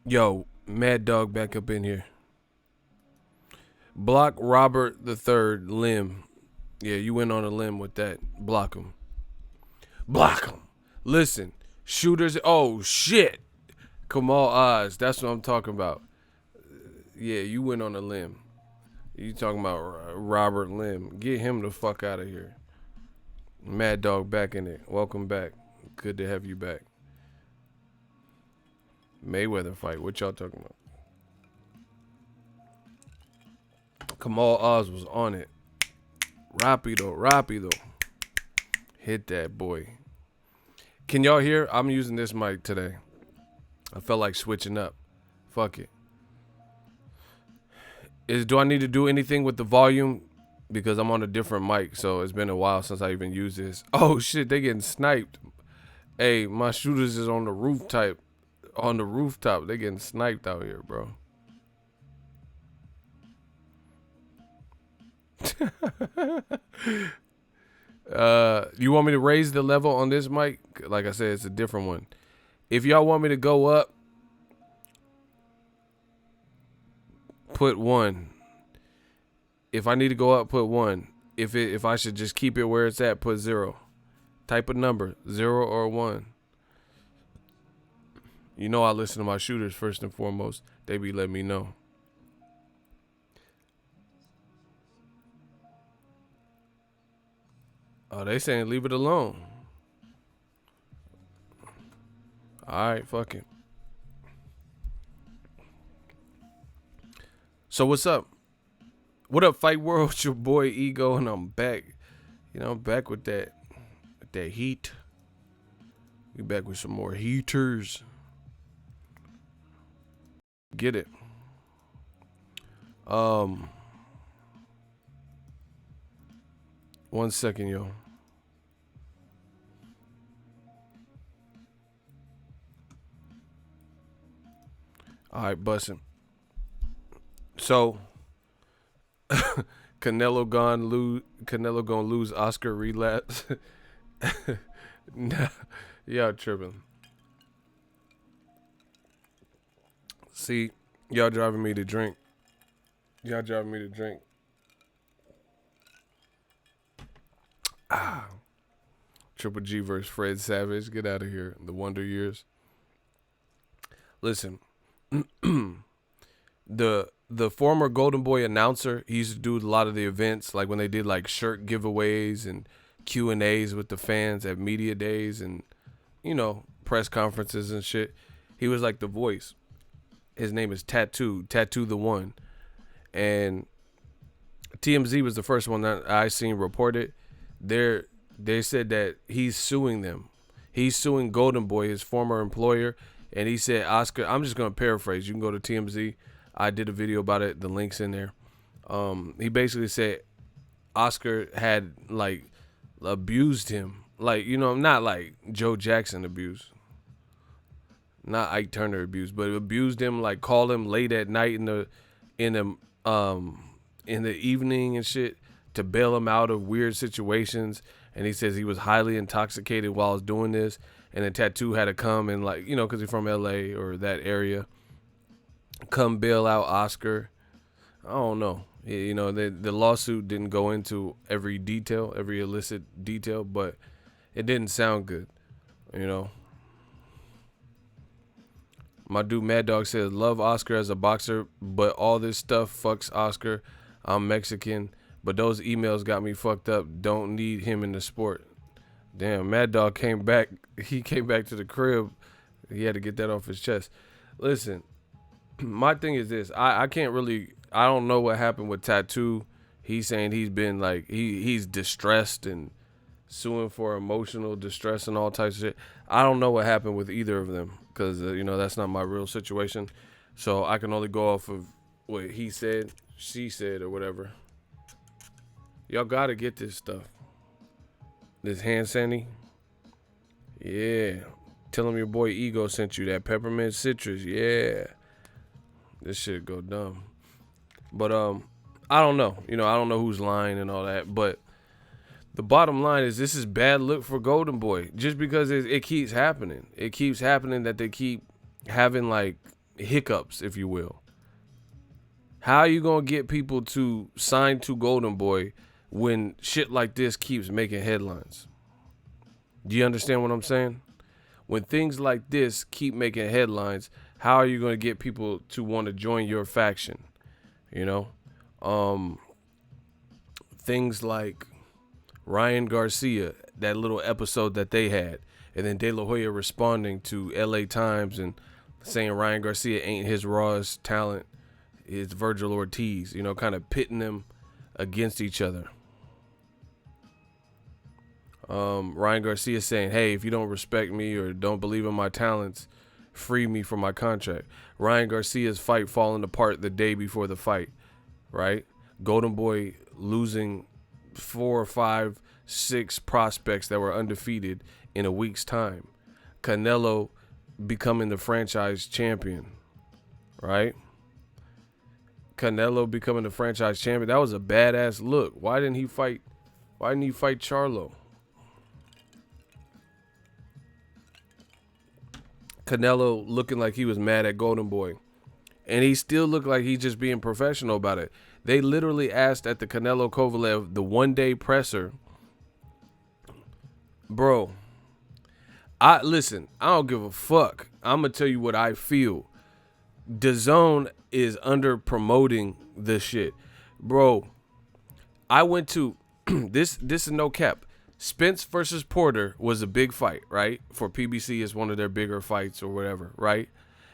Yo, Mad Dog back up in here. Block Robert the Third limb. Yeah, you went on a limb with that. Block him. Block him. Listen, shooters. Oh shit. Kamal Oz. That's what I'm talking about. Yeah, you went on a limb. You talking about Robert Limb? Get him the fuck out of here. Mad Dog back in it. Welcome back. Good to have you back. Mayweather fight. What y'all talking about? Kamal Oz was on it. Rapido. Hit that boy. Can y'all hear? I'm using this mic today. I felt like switching up. Fuck it. Do I need to do anything with the volume? Because I'm on a different mic, so it's been a while since I even used this. Oh shit, they getting sniped. Hey, my shooters is on the rooftop. On the rooftop, they getting sniped out here, bro. You want me to raise the level on this mic? Like I said, it's a different one. If y'all want me to go up, put 1. If I need to go up, put 1. If I should just keep it where it's at, put 0. Type a number, 0 or 1. You know I listen to my shooters first and foremost. They be letting me know. Oh, they saying leave it alone. Alright, fuck it. So what's up? What up, Fight World? It's your boy Ego, and I'm back. You know, I'm back with that heat. We back with some more heaters. Get it. 1 second, yo. All right, bussin'. So, Canelo gonna lose Oscar relapse. Nah, y'all tripping. See, y'all driving me to drink. Triple G versus Fred Savage. Get out of here. The Wonder Years. Listen, the former Golden Boy announcer, he used to do a lot of the events, like when they did like shirt giveaways and Q&As with the fans at media days and, you know, press conferences and shit. He was like the voice. His name is Tattoo the One. And TMZ was the first one that I seen reported. They said that he's suing them. He's suing Golden Boy, his former employer, and he said Oscar. I'm just gonna paraphrase. You can go to TMZ. I did a video about it. The link's in there. He basically said Oscar had like abused him, like, you know, not like Joe Jackson abuse, not Ike Turner abuse, but abused him, like called him late at night in the evening and shit to bail him out of weird situations. And he says he was highly intoxicated while I was doing this. And the Tattoo had to come and, like, you know, because he's from LA or that area, come bail out Oscar. I don't know. You know, the lawsuit didn't go into every detail, every illicit detail, but it didn't sound good, you know. My dude Mad Dog says, love Oscar as a boxer, but all this stuff fucks Oscar. I'm Mexican, but those emails got me fucked up. Don't need him in the sport. Damn, Mad Dog came back. He came back to the crib. He had to get that off his chest. Listen, my thing is this. I can't really, I don't know what happened with Tattoo. He's saying he's been like, he's distressed and suing for emotional distress and all types of shit. I don't know what happened with either of them because, you know, that's not my real situation. So I can only go off of what he said, she said, or whatever. Y'all got to get this stuff. This hand sandy. Yeah. Tell him your boy Ego sent you that peppermint citrus. Yeah. This shit go dumb. But I don't know. You know, I don't know who's lying and all that. But the bottom line is this is bad look for Golden Boy. Just because it keeps happening. It keeps happening that they keep having, like, hiccups, if you will. How are you going to get people to sign to Golden Boy when shit like this keeps making headlines? Do you understand what I'm saying? When things like this keep making headlines, how are you going to get people to want to join your faction? You know, things like Ryan Garcia, that little episode that they had, and then De La Hoya responding to LA Times and saying Ryan Garcia ain't his rawest talent, it's Virgil Ortiz, you know, kind of pitting them against each other. Ryan Garcia saying, hey, if you don't respect me or don't believe in my talents, free me from my contract. Ryan Garcia's fight falling apart the day before the fight, right? Golden Boy losing 4 or 5, 6 prospects that were undefeated in a week's time. Canelo becoming the franchise champion, right? Canelo becoming the franchise champion. That was a badass look. Why didn't he fight Charlo? Canelo looking like he was mad at Golden Boy. And he still looked like he's just being professional about it. They literally asked at the Canelo Kovalev, the one-day presser, bro, I don't give a fuck. I'm going to tell you what I feel. Dazn is under promoting this shit. Bro, I went to, this is no cap. Spence versus Porter was a big fight, right? For PBC, is one of their bigger fights or whatever, right?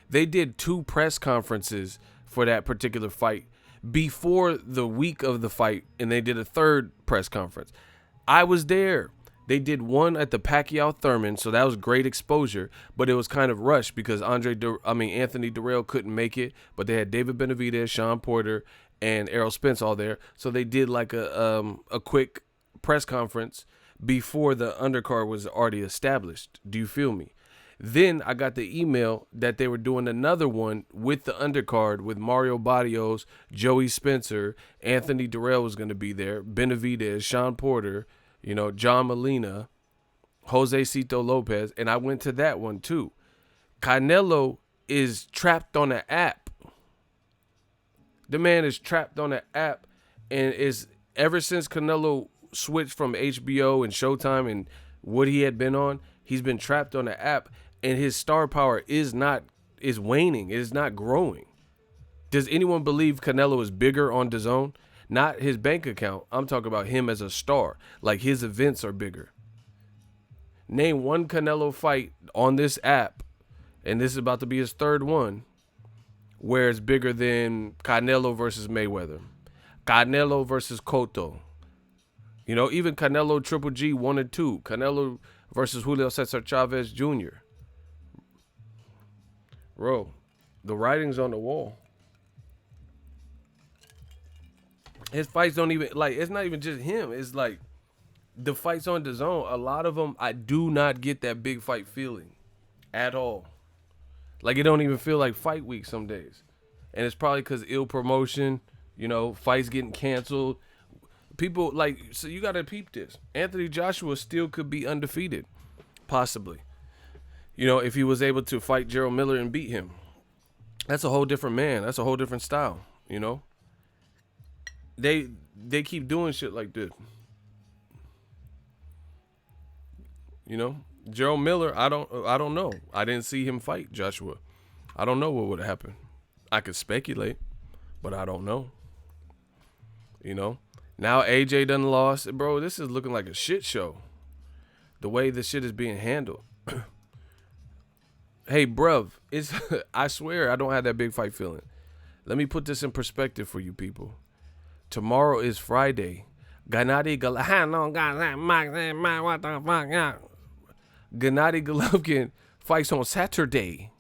They did 2 press conferences for that particular fight before the week of the fight, and they did a 3rd press conference. I was there. They did one at the Pacquiao Thurman, so that was great exposure, but it was kind of rushed because Anthony Durrell couldn't make it, but they had David Benavidez, Sean Porter, and Errol Spence all there, so they did like a quick press conference before the undercard was already established. Do you feel me? Then I got the email that they were doing another one with the undercard with Mario Barrios, Joey Spencer, Anthony Durrell was going to be there, Benavidez, Sean Porter, you know, John Molina, Jose Cito Lopez, and I went to that one too. Canelo is trapped on an app. The man is trapped on an app, and is ever since Canelo switched from HBO and Showtime and what he had been on, he's been trapped on the app, and his star power is waning. It is not growing. Does anyone believe Canelo is bigger on DAZN? Not his bank account. I'm talking about him as a star. Like, his events are bigger. Name one Canelo fight on this app, and this is about to be his 3rd one, where it's bigger than Canelo versus Mayweather, Canelo versus Cotto. You know, even Canelo Triple G 1 and 2. Canelo versus Julio Cesar Chavez Jr. Bro, the writing's on the wall. His fights don't even, like, it's not even just him. It's like the fights on DAZN, a lot of them, I do not get that big fight feeling at all. Like, it don't even feel like fight week some days. And it's probably because ill promotion, you know, fights getting canceled. People, like, so you got to peep this. Anthony Joshua still could be undefeated, possibly. You know, if he was able to fight Gerald Miller and beat him. That's a whole different man. That's a whole different style, you know. They keep doing shit like this. You know, Gerald Miller, I don't know. I didn't see him fight Joshua. I don't know what would happen. I could speculate, but I don't know. You know. Now AJ done lost. Bro, this is looking like a shit show. The way this shit is being handled. Hey, bruv, I swear I don't have that big fight feeling. Let me put this in perspective for you people. Tomorrow is Friday. Gennady Golovkin fights on Saturday.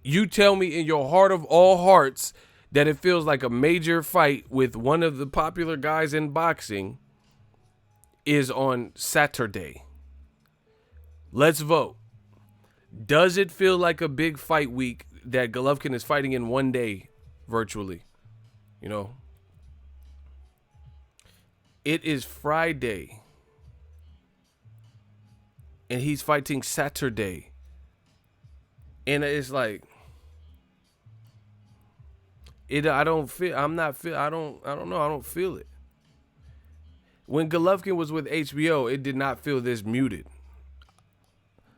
You tell me in your heart of all hearts that it feels like a major fight with one of the popular guys in boxing is on Saturday. Let's vote. Does it feel like a big fight week that Golovkin is fighting in one day virtually? You know, it is Friday and he's fighting Saturday. And it's like it. I don't feel. I'm not feel. I don't know. I don't feel it. When Golovkin was with HBO, it did not feel this muted.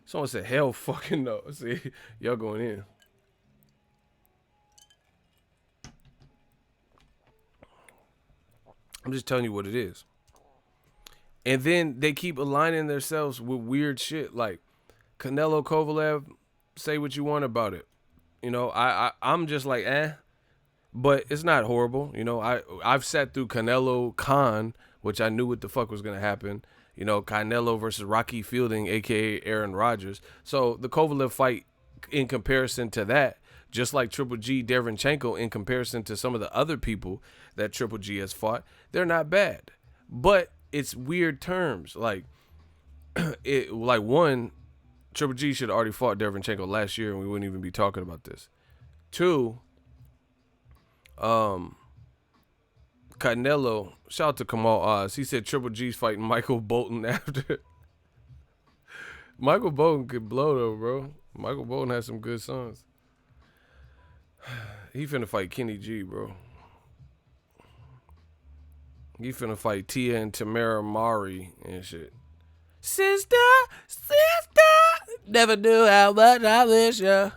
Someone said, "Hell, fucking no." See, y'all going in. I'm just telling you what it is. And then they keep aligning themselves with weird shit like Canelo Kovalev. Say what you want about it. You know, I'm just like, but it's not horrible. You know, I've sat through Canelo Khan, which I knew what the fuck was gonna happen. You know, Canelo versus Rocky Fielding, aka Aaron Rodgers. So the Kovalev fight, in comparison to that, just like Triple G Derevchenko, in comparison to some of the other people that Triple G has fought, they're not bad. But it's weird terms. Like one, Triple G should have already fought Derevchenko last year, and we wouldn't even be talking about this. Two, Canelo, shout out to Kamal Oz. He said Triple G's fighting Michael Bolton after. Michael Bolton could blow though, bro. Michael Bolton has some good sons. He finna fight Kenny G, bro. He finna fight Tia and Tamara Mari and shit. Sister, never knew how much I miss you.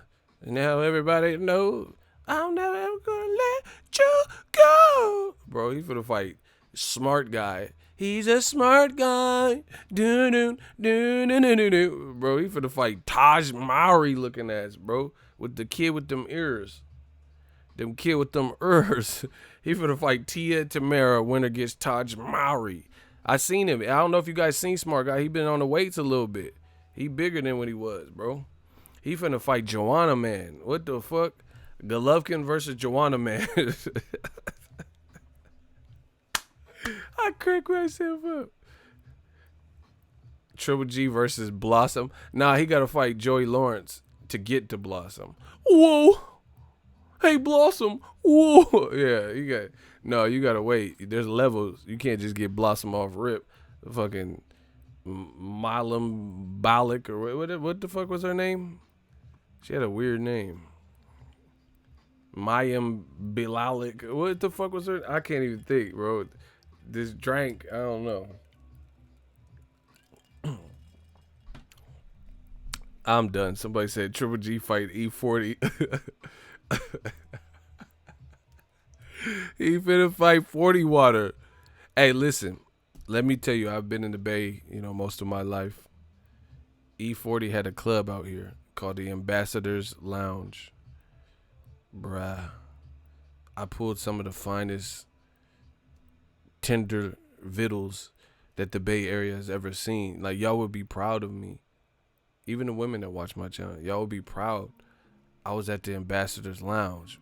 Now everybody knows I'm never ever gonna let you go. Bro, he finna fight Smart Guy. He's a smart guy. Bro, he finna fight Taj Mowry looking ass, bro. With the kid with them ears. Them kid with them ears. He finna fight Tia Tamara, winner gets Taj Mowry. I seen him. I don't know if you guys seen Smart Guy. He been on the weights a little bit. He bigger than what he was, bro. He finna fight Joanna Man. What the fuck? Golovkin versus Joanna Man. I crack myself up. Triple G versus Blossom. Nah, he gotta fight Joey Lawrence to get to Blossom. Whoa. Hey, Blossom. Whoa. Yeah, you gotta wait. There's levels. You can't just get Blossom off rip. Fucking Milam Balik or what the fuck was her name? She had a weird name. Mayim Bilalik. What the fuck was her? I can't even think, bro. This drink, I don't know. I'm done. Somebody said Triple G fight E40. He finna fight 40 water. Hey, listen. Let me tell you, I've been in the Bay, most of my life. E40 had a club out here called the Ambassadors Lounge. Bruh. I pulled some of the finest tender vittles that the Bay Area has ever seen. Like, y'all would be proud of me. Even the women that watch my channel, y'all would be proud. I was at the Ambassadors Lounge.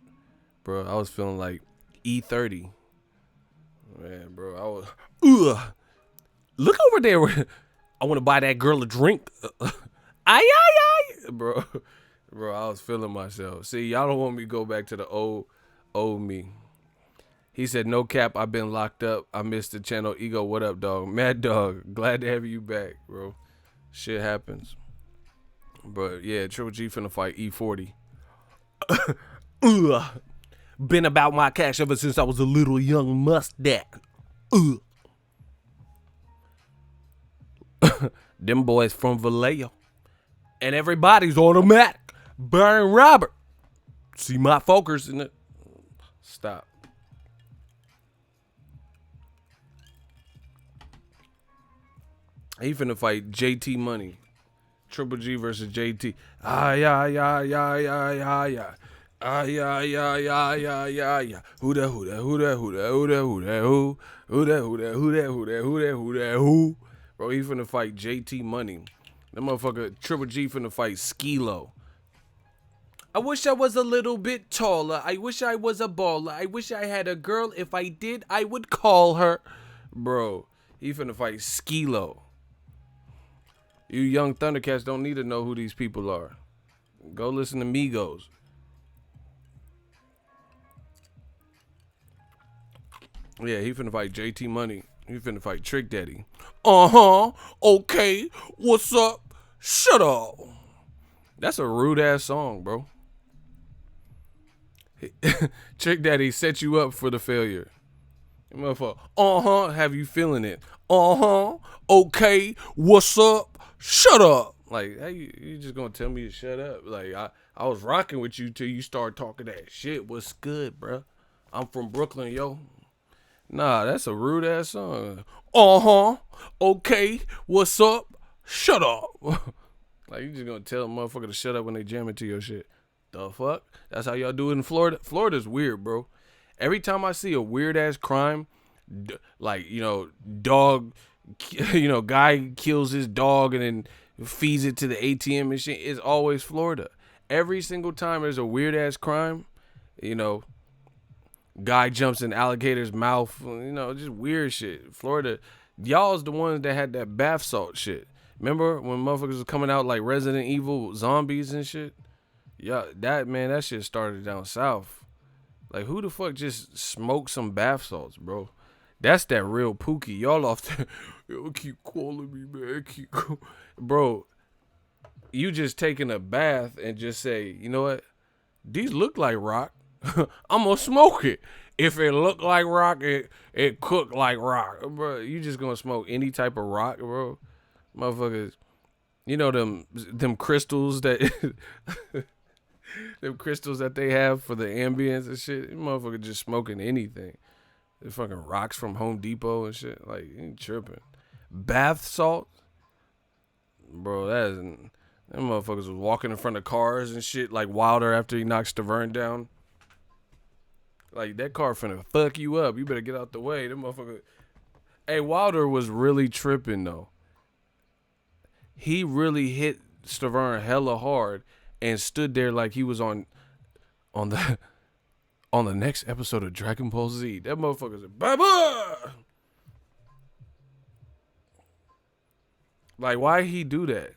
Bro, I was feeling like E30. Man, bro, I was, look over there. I want to buy that girl a drink. Aye. Bro, I was feeling myself. See, y'all don't want me to go back to the old me. He said, no cap, I've been locked up. I missed the channel. Ego, what up, dog? Mad Dog, glad to have you back, bro. Shit happens. But, yeah, Triple G finna fight E40. Been about my cash ever since I was a little young mustache. Them boys from Vallejo. And everybody's automatic. Baron Robert. See my focus in it. Stop. He finna fight JT Money. Triple G versus JT. Yeah. Who that? Bro, he finna fight JT Money. That motherfucker Triple G finna fight Skilo. I wish I was a little bit taller. I wish I was a baller. I wish I had a girl. If I did, I would call her. Bro, he finna fight Skilo. You young Thundercats don't need to know who these people are. Go listen to Migos. Yeah, he finna fight JT Money. He finna fight Trick Daddy. Okay. What's up? Shut up. That's a rude ass song, bro. Trick Daddy set you up for the failure. Motherfucker, have you feeling it? Okay, what's up? Shut up. Like, hey, you just gonna tell me to shut up? Like, I was rocking with you till you start talking that shit. What's good, bro? I'm from Brooklyn, yo. Nah, that's a rude ass song. Okay, what's up? Shut up. Like, you just gonna tell a motherfucker to shut up when they jam into your shit. The fuck? That's how y'all do it in Florida? Florida's weird, bro. Every time I see a weird ass crime, like, dog, guy kills his dog and then feeds it to the ATM machine, it's always Florida. Every single time there's a weird ass crime, guy jumps in alligator's mouth, just weird shit. Florida, y'all's the ones that had that bath salt shit. Remember when motherfuckers was coming out like Resident Evil zombies and shit? Yeah, that shit started down south. Like, who the fuck just smoked some bath salts, bro? That's that real Pookie. Y'all off there, yo, keep calling me, man. Bro, you just taking a bath and just say, you know what? These look like rock. I'm gonna smoke it. If it look like rock, it cook like rock. Bro, you just gonna smoke any type of rock, bro? Motherfuckers, them crystals that them crystals that they have for the ambience and shit. Motherfucker just smoking anything. The fucking rocks from Home Depot and shit. Like, you ain't tripping. Bath salt? Bro, them motherfuckers was walking in front of cars and shit like Wilder after he knocked Stavern down. Like, that car finna fuck you up. You better get out the way. Them motherfucker. Hey, Wilder was really tripping though. He really hit Stavern hella hard and stood there like he was on the next episode of Dragon Ball Z. That motherfucker said, bye-bye. Like, why he do that?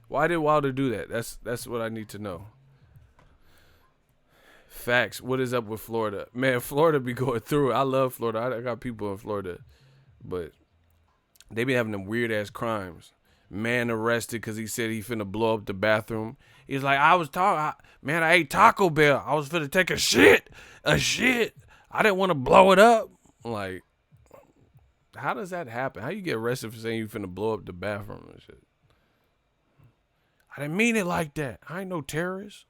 Why did Wilder do that? That's what I need to know. Facts. What is up with Florida? Man, Florida be going through it. I love Florida. I got people in Florida. But they be having them weird-ass crimes. Man arrested because he said he finna blow up the bathroom. He's like, I ate Taco Bell. I was finna take a shit. I didn't want to blow it up. Like, how does that happen? How you get arrested for saying you finna blow up the bathroom and shit? I didn't mean it like that. I ain't no terrorist.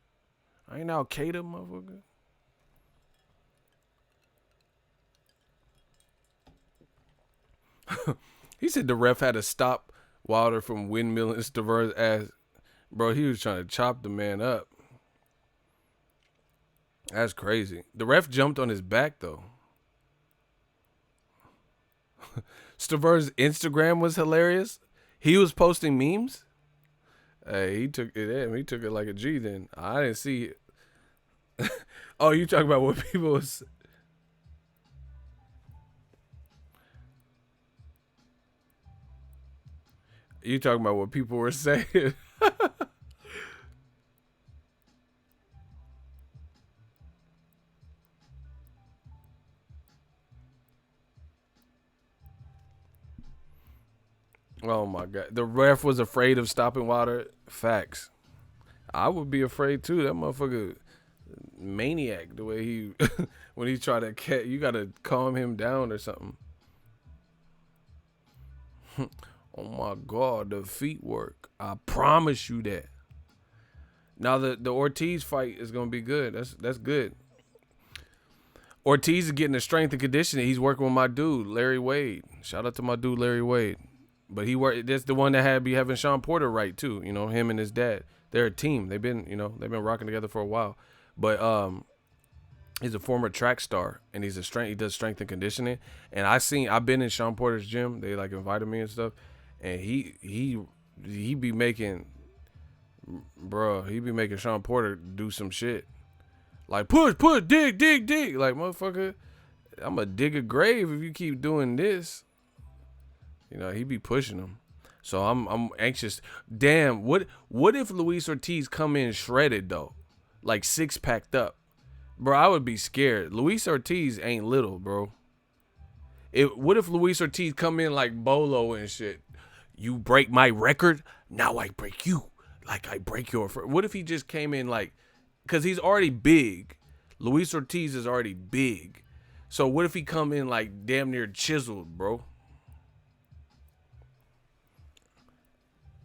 I ain't Al Qaeda, motherfucker. He said the ref had to stop Wilder from windmilling Stavern's ass. Bro, he was trying to chop the man up. That's crazy. The ref jumped on his back, though. Stavern's Instagram was hilarious. He was posting memes. Hey, he took it like a G then. I didn't see it. Oh, you talking about what people was... You talking about what people were saying? Oh my God. The ref was afraid of stopping Wilder. Facts. I would be afraid too. That motherfucker maniac, the way he when he tried to catch, you gotta calm him down or something. Oh my God, the feet work. I promise you that. Now the Ortiz fight is gonna be good. That's good. Ortiz is getting the strength and conditioning. He's working with my dude, Larry Wade. Shout out to my dude, Larry Wade. But that's the one that be having Sean Porter right too. Him and his dad. They're a team. They've been rocking together for a while. But he's a former track star and he does strength and conditioning. And I've been in Sean Porter's gym. They like invited me and stuff. And he be making Sean Porter do some shit. Like push, dig. Like, motherfucker, I'm gonna dig a grave if you keep doing this. He be pushing him. So I'm anxious. Damn, what if Luis Ortiz come in shredded though? Like 6-packed up. Bro, I would be scared. Luis Ortiz ain't little, bro. What if Luis Ortiz come in like Bolo and shit? You break my record, now I break you. like I break your. What if he just came in like, because he's already big. Luis Ortiz is already big. So what if he come in like damn near chiseled, bro?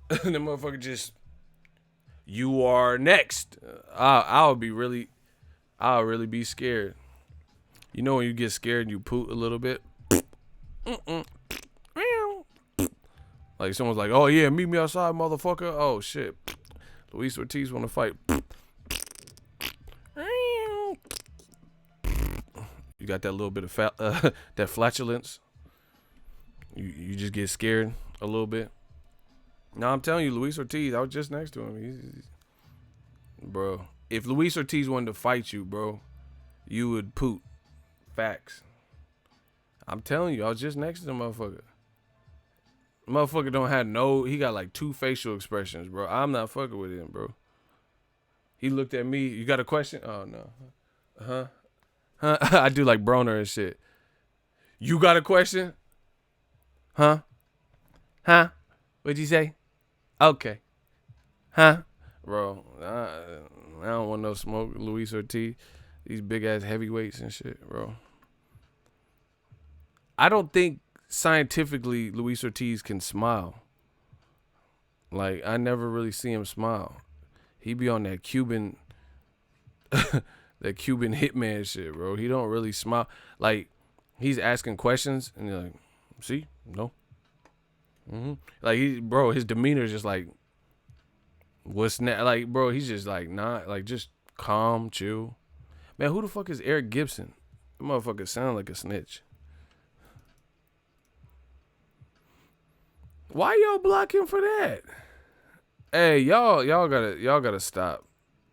And the motherfucker just, you are next. I'll really be scared. You know when you get scared and you poot a little bit? Like someone's like, oh yeah, meet me outside, motherfucker. Oh shit. Luis Ortiz want to fight. You got that little bit of that flatulence. You just get scared a little bit. No, I'm telling you, Luis Ortiz, I was just next to him. Bro, if Luis Ortiz wanted to fight you, bro, you would poot. Facts. I'm telling you, I was just next to the motherfucker. Motherfucker don't have he got like 2 facial expressions, bro. I'm not fucking with him, bro. He looked at me. You got a question? Oh, no. Huh? I do like Broner and shit. You got a question? Huh? What'd you say? Okay. Huh? Bro, I don't want no smoke. Luis Ortiz. These big-ass heavyweights and shit, bro. I don't think scientifically Luis Ortiz can smile. Like, I never really see him smile. He be on that Cuban that Cuban hitman shit, bro. He don't really smile. Like, he's asking questions and you're like, see? No. Like, his demeanor is just like, what's next? Like, bro, he's just like, not, like, just calm, chill. Man, who the fuck is Eric Gibson? That motherfucker sound like a snitch. Why y'all block him for that? Hey, y'all gotta stop.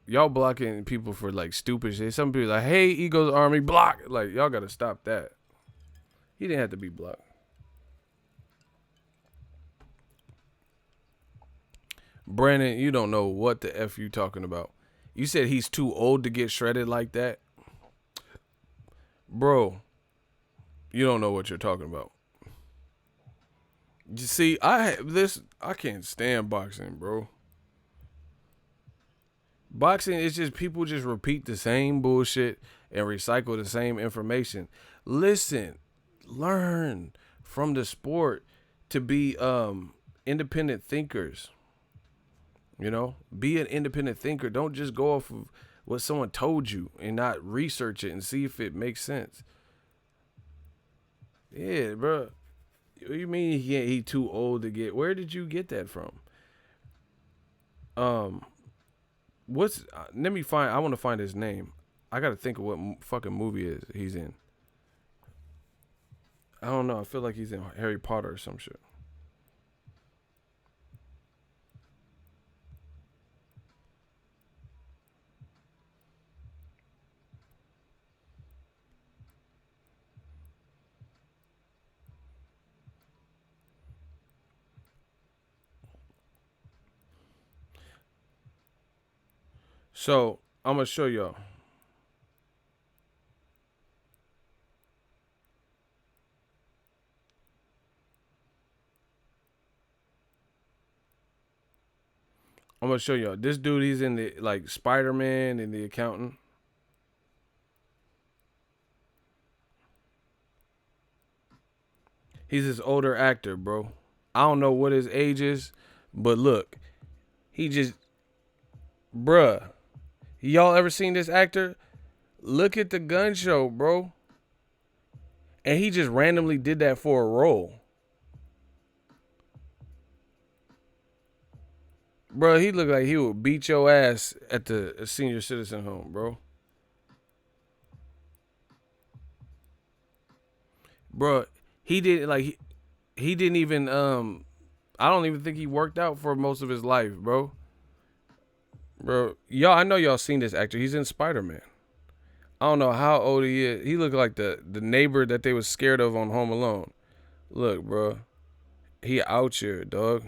Y'all blocking people for like stupid shit. Some people like, hey, Eagles Army, block. Like, y'all gotta stop that. He didn't have to be blocked. Brandon, you don't know what the F you talking about. You said he's too old to get shredded like that? Bro, you don't know what you're talking about. You see, I can't stand boxing, bro. Boxing is just people just repeat the same bullshit and recycle the same information. Listen, learn from the sport to be independent thinkers. You know, be an independent thinker. Don't just go off of what someone told you and not research it and see if it makes sense. Yeah, bro. What do you mean he too old to get? Where did you get that from? Let me find. I want to find his name. I got to think of what fucking movie he's in. I don't know. I feel like he's in Harry Potter or some shit. So, I'm going to show y'all. I'm going to show y'all. This dude, he's in the, like, Spider-Man and the Accountant. He's this older actor, bro. I don't know what his age is, but look. He just, bruh. Y'all ever seen this actor? Look at the gun show, bro. And he just randomly did that for a role. Bro, he looked like he would beat your ass at the senior citizen home, bro. Bro, he did like he didn't even I don't even think he worked out for most of his life, bro. Bro, y'all, I know y'all seen this actor. He's in Spider-Man. I don't know how old he is. He looked like the neighbor that they was scared of on Home Alone. Look, bro. He out here, dog.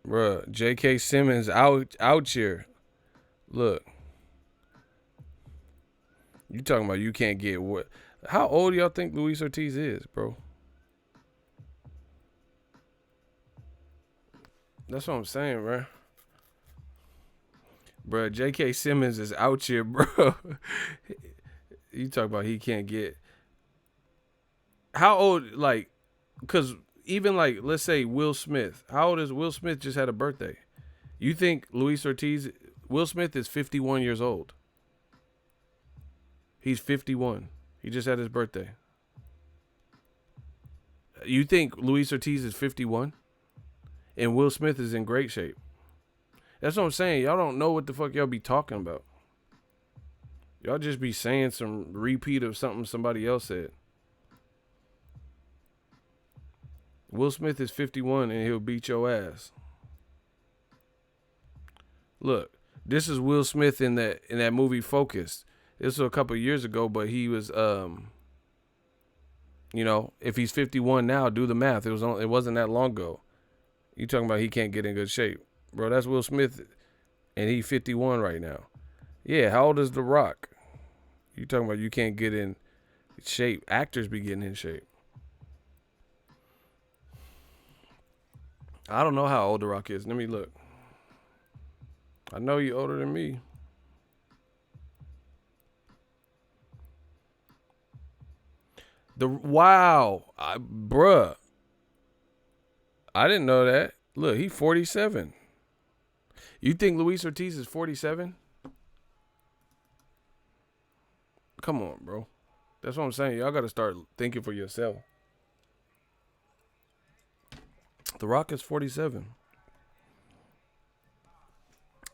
Bro, J.K. Simmons out here. Look. You talking about you can't get what? How old do y'all think Luis Ortiz is, bro? That's what I'm saying, bro. Bro, J.K. Simmons is out here, bro. You talk about he can't get. How old, like, because even, like, let's say Will Smith. How old is Will Smith? Just had a birthday. You think Luis Ortiz, Will Smith is 51 years old. He's 51. He just had his birthday. You think Luis Ortiz is 51? And Will Smith is in great shape. That's what I'm saying. Y'all don't know what the fuck y'all be talking about. Y'all just be saying some repeat of something somebody else said. Will Smith is 51 and he'll beat your ass. Look, this is Will Smith in that movie Focus. This was a couple of years ago, but he was you know, if he's 51 now, do the math. It wasn't that long ago. You talking about he can't get in good shape. Bro, that's Will Smith and he's 51 right now. Yeah, how old is The Rock? You talking about you can't get in shape. Actors be getting in shape. I don't know how old The Rock is. Let me look. I know you're older than me. Bruh. I didn't know that. Look, he's 47. You think Luis Ortiz is 47? Come on, bro. That's what I'm saying. Y'all got to start thinking for yourself. The Rock is 47.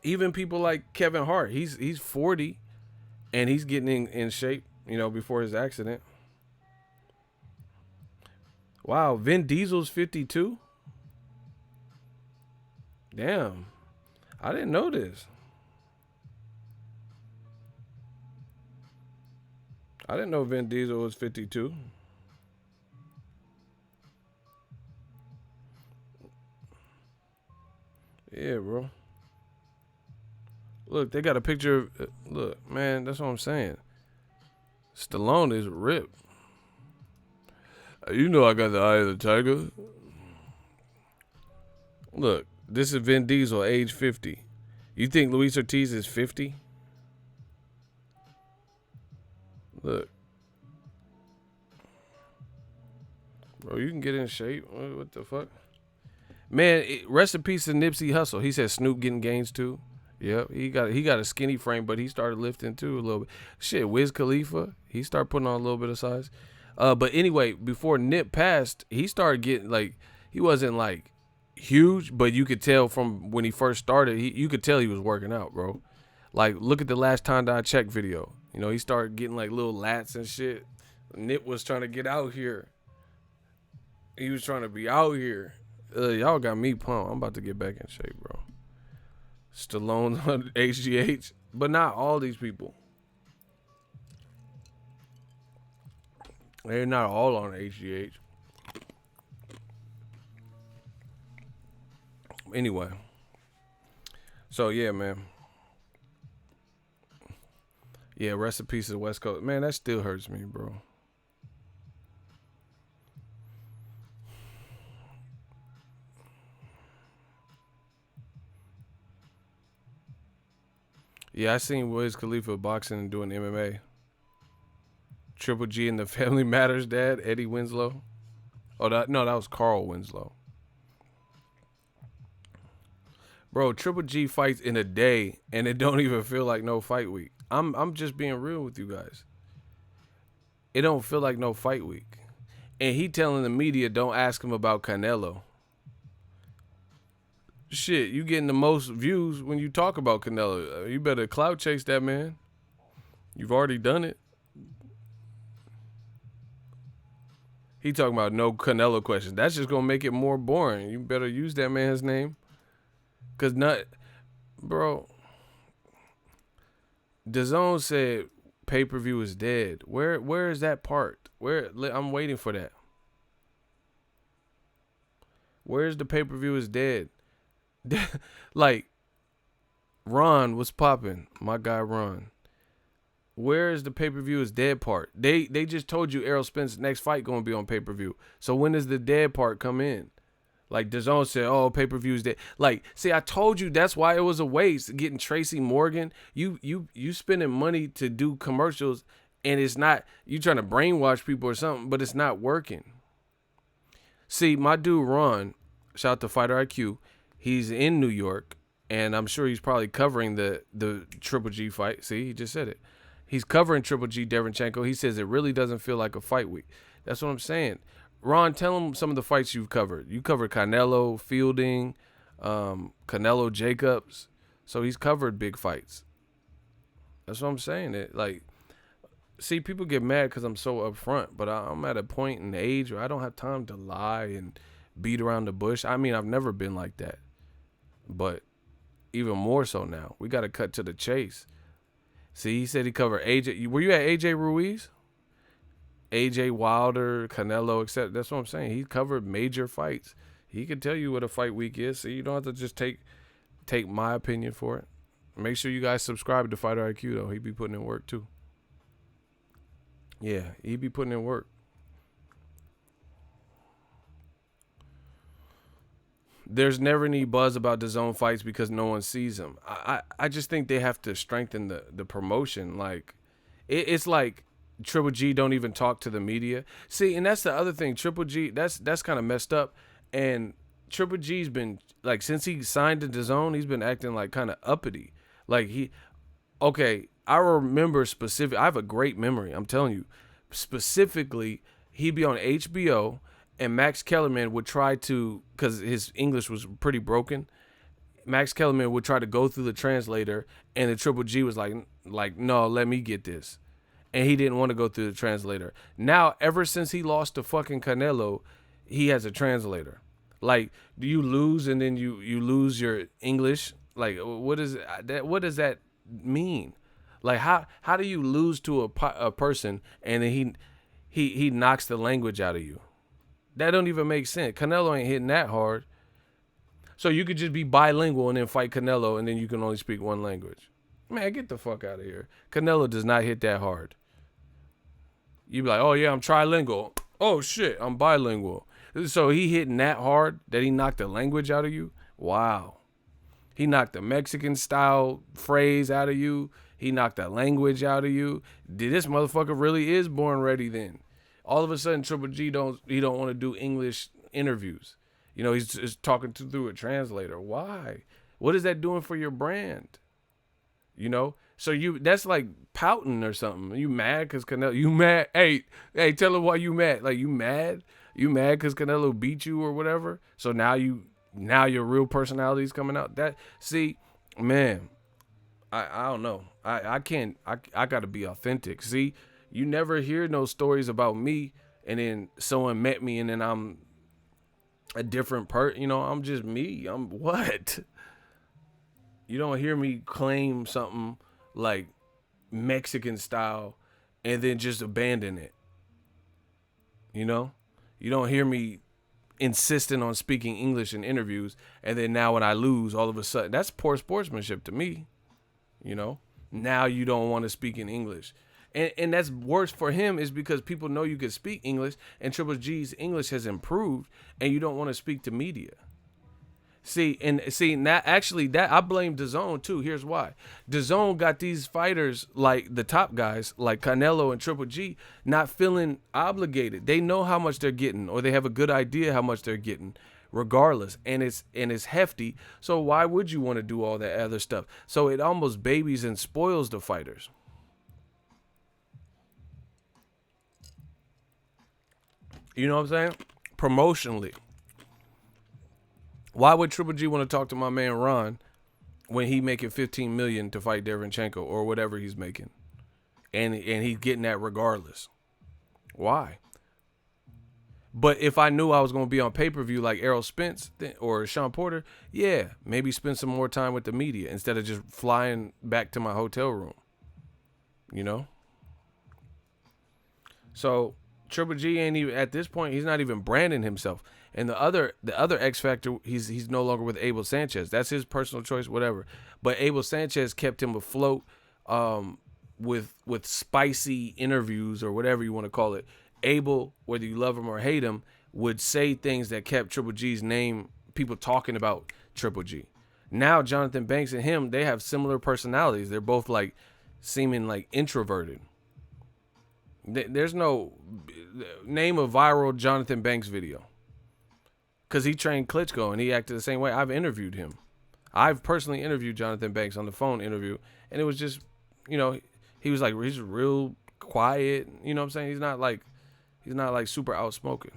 Even people like Kevin Hart, he's 40 and he's getting in shape, you know, before his accident. Wow, Vin Diesel's 52? Damn. I didn't know this. I didn't know Vin Diesel was 52. Yeah, bro. Look, they got a picture of... Look, man, that's what I'm saying. Stallone is ripped. You know I got the eye of the tiger. Look, this is Vin Diesel, age 50. You think Luis Ortiz is 50? Look. Bro, you can get in shape. What the fuck? Man, rest in peace to Nipsey Hussle. He said Snoop getting gains too. Yep, he got a skinny frame, but he started lifting too a little bit. Shit, Wiz Khalifa, he started putting on a little bit of size. But anyway, before Nip passed, he started getting, like, he wasn't like huge, but you could tell from when he first started, you could tell he was working out, bro. Like, look at the last time that I checked video. You know, he started getting like little lats and shit. Nip was trying to get out here. He was trying to be out here. Y'all got me pumped. I'm about to get back in shape, bro. Stallone on HGH, but not all these people. They're not all on HGH. Anyway. So, yeah, man. Yeah, rest in peace to the West Coast. Man, that still hurts me, bro. Yeah, I seen Wiz Khalifa boxing and doing MMA. Triple G and the Family Matters dad, Eddie Winslow. That was Carl Winslow. Bro, Triple G fights in a day, and it don't even feel like no fight week. I'm just being real with you guys. It don't feel like no fight week. And he telling the media don't ask him about Canelo. Shit, you getting the most views when you talk about Canelo. You better clout chase that man. You've already done it. He talking about no Canelo questions. That's just gonna make it more boring. You better use that man's name. Cause bro. Dazn said pay-per-view is dead. Where is that part? I'm waiting for that. Where's the pay-per-view is dead? Like, Ron was popping. My guy Ron. Where is the pay-per-view is dead part? They just told you Errol Spence's next fight gonna be on pay-per-view. So when does the dead part come in? Like DAZN said, oh, pay-per-views dead. Like, see, I told you that's why it was a waste getting Tracy Morgan. You spending money to do commercials, and it's not, you trying to brainwash people or something, but it's not working. See, my dude Ron, shout out to Fighter IQ, he's in New York, and I'm sure he's probably covering the Triple G fight. See, he just said it. He's covering Triple G Derevyanchenko. He says it really doesn't feel like a fight week. That's what I'm saying. Ron, tell him some of the fights you've covered. You covered Canelo, Fielding, Canelo Jacobs. So he's covered big fights. That's what I'm saying. See, people get mad because I'm so upfront, but I'm at a point in age where I don't have time to lie and beat around the bush. I mean, I've never been like that, but even more so now. We got to cut to the chase. See, he said he covered AJ. Were you at AJ Ruiz? AJ Wilder, Canelo, etc. That's what I'm saying. He covered major fights. He can tell you what a fight week is, so you don't have to just take my opinion for it. Make sure you guys subscribe to Fighter IQ, though. He be putting in work, too. Yeah, he be putting in work. There's never any buzz about DAZN fights because no one sees them. I just think they have to strengthen the promotion. Like, it's like Triple G don't even talk to the media. See, and that's the other thing. Triple G, that's kind of messed up. And Triple G's been, like, since he signed to DAZN, he's been acting like kind of uppity. Like I remember I have a great memory. I'm telling you, specifically, he'd be on HBO. And Max Kellerman would try to, because his English was pretty broken, Max Kellerman would try to go through the translator, and the Triple G was like, no, let me get this. And he didn't want to go through the translator. Now, ever since he lost to fucking Canelo, he has a translator. Like, do you lose and then you lose your English? Like, what does that mean? Like, how do you lose to a person and then he knocks the language out of you? That don't even make sense. Canelo ain't hitting that hard. So you could just be bilingual and then fight Canelo and then you can only speak one language. Man, get the fuck out of here. Canelo does not hit that hard. You be like, oh yeah, I'm trilingual. Oh shit, I'm bilingual. So he hitting that hard that he knocked the language out of you? Wow. He knocked the Mexican style phrase out of you. He knocked the language out of you. This motherfucker really is born ready then. All of a sudden, Triple G don't want to do English interviews. You know, he's just talking through a translator. Why? What is that doing for your brand? You know, so that's like pouting or something. You mad because Canelo? You mad? Hey, tell him why you mad. Like, you mad? You mad because Canelo beat you or whatever? So now your real personality is coming out. Man, I don't know. I can't. I got to be authentic. See. You never hear no stories about me and then someone met me and then I'm a different person. You know, I'm just me. I'm what? You don't hear me claim something like Mexican style and then just abandon it. You know? You don't hear me insisting on speaking English in interviews and then now when I lose, all of a sudden, that's poor sportsmanship to me. You know? Now you don't want to speak in English. And that's worse for him is because people know you can speak English and Triple G's English has improved and you don't want to speak to media. Now actually that I blame DAZN too. Here's why. DAZN got these fighters like the top guys like Canelo and Triple G not feeling obligated. They know how much they're getting or they have a good idea how much they're getting regardless. And it's hefty. So why would you want to do all that other stuff? So it almost babies and spoils the fighters. You know what I'm saying? Promotionally. Why would Triple G want to talk to my man Ron when he making $15 million to fight Derevyanchenko or whatever he's making? And he's getting that regardless. Why? But if I knew I was going to be on pay-per-view like Errol Spence or Sean Porter, yeah, maybe spend some more time with the media instead of just flying back to my hotel room. You know? So Triple G ain't even at this point. He's not even branding himself. And the other X factor, he's no longer with Abel Sanchez. That's his personal choice, whatever. But Abel Sanchez kept him afloat with spicy interviews or whatever you want to call it. Abel, whether you love him or hate him, would say things that kept Triple G's name, people talking about Triple G. Now Jonathan Banks and him, they have similar personalities. They're both like seeming like introverted. There's no name a viral Jonathan Banks video, because he trained Klitschko and he acted the same way. I've interviewed him. I've personally interviewed Jonathan Banks on the phone interview, and it was just, you know, he was like, he's real quiet. You know what I'm saying? He's not like super outspoken.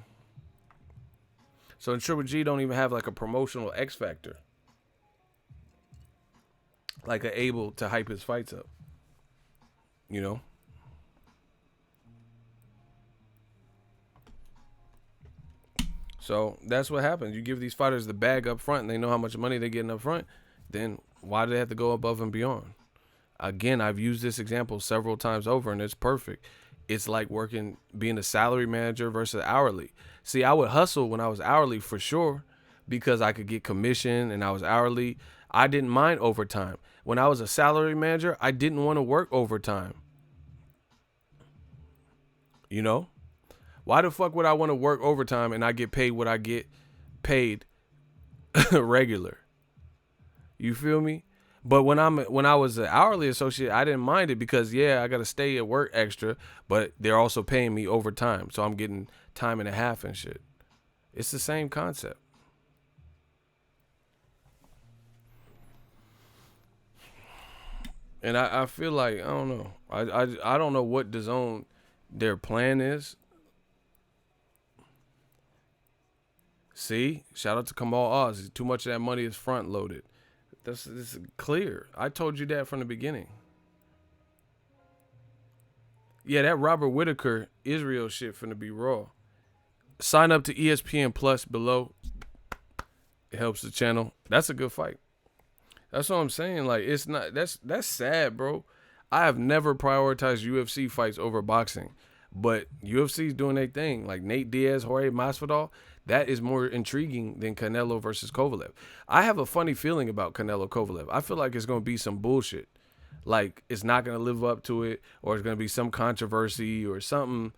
So Triple G don't even have like a promotional X factor, like able to hype his fights up. You know? So that's what happens. You give these fighters the bag up front and they know how much money they're getting up front, then why do they have to go above and beyond? Again, I've used this example several times over and it's perfect. It's like being a salary manager versus hourly. See, I would hustle when I was hourly for sure because I could get commission and I was hourly. I didn't mind overtime. When I was a salary manager, I didn't want to work overtime. You know? Why the fuck would I want to work overtime and I get paid what I get paid regular? You feel me? But when I was an hourly associate, I didn't mind it because, yeah, I got to stay at work extra, but they're also paying me overtime. So I'm getting time and a half and shit. It's the same concept. And I feel like, I don't know. I don't know what Dazn their plan is. See? Shout out to Kamal Oz. Too much of that money is front loaded. This is clear. I told you that from the beginning. Yeah, that Robert Whitaker Israel shit finna be raw. Sign up to ESPN Plus below. It helps the channel. That's a good fight. That's what I'm saying. Like, it's not, that's sad, bro. I have never prioritized UFC fights over boxing, but UFC's doing their thing. Like Nate Diaz, Jorge Masvidal, that is more intriguing than Canelo versus Kovalev. I have a funny feeling about Canelo Kovalev. I feel like it's going to be some bullshit. Like, it's not going to live up to it, or it's going to be some controversy or something.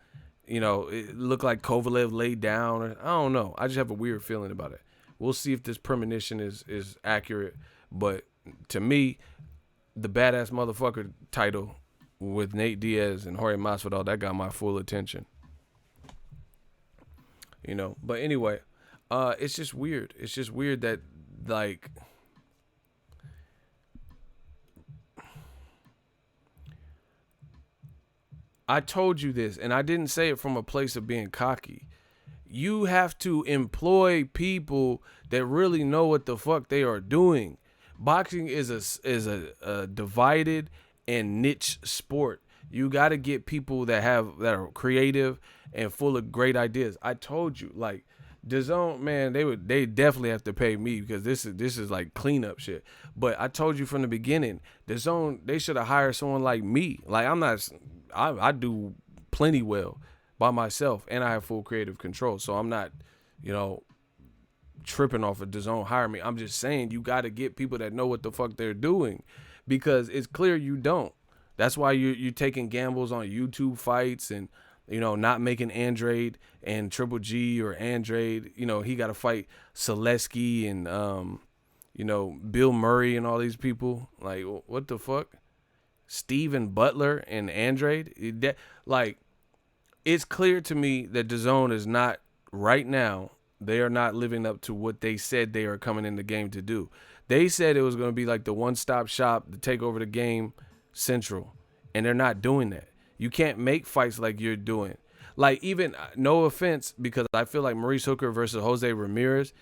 You know, it looked like Kovalev laid down. Or, I don't know. I just have a weird feeling about it. We'll see if this premonition is accurate. But to me, the badass motherfucker title with Nate Diaz and Jorge Masvidal, that got my full attention. You know, but anyway, it's just weird. It's just weird that, like, I told you this, and I didn't say it from a place of being cocky. You have to employ people that really know what the fuck they are doing. Boxing is a divided and niche sport. You got to get people that are creative and full of great ideas. I told you, like, Dazn, man, they definitely have to pay me because this is like cleanup shit. But I told you from the beginning, Dazn, they should have hired someone like me. Like, I do plenty well by myself, and I have full creative control. So I'm not, you know, tripping off of Dazn hire me. I'm just saying you got to get people that know what the fuck they're doing, because it's clear you don't. That's why you're taking gambles on YouTube fights and, you know, not making Andrade and Triple G, or Andrade, you know, he got to fight Selesky and, you know, Bill Murray and all these people. Like, what the fuck? Steven Butler and Andrade? Like, it's clear to me that Dazn is not, right now, they are not living up to what they said they are coming in the game to do. They said it was going to be like the one-stop shop to take over the game central, and they're not doing that. You can't make fights like you're doing. Like, even, no offense, because I feel like Maurice Hooker versus Jose Ramirez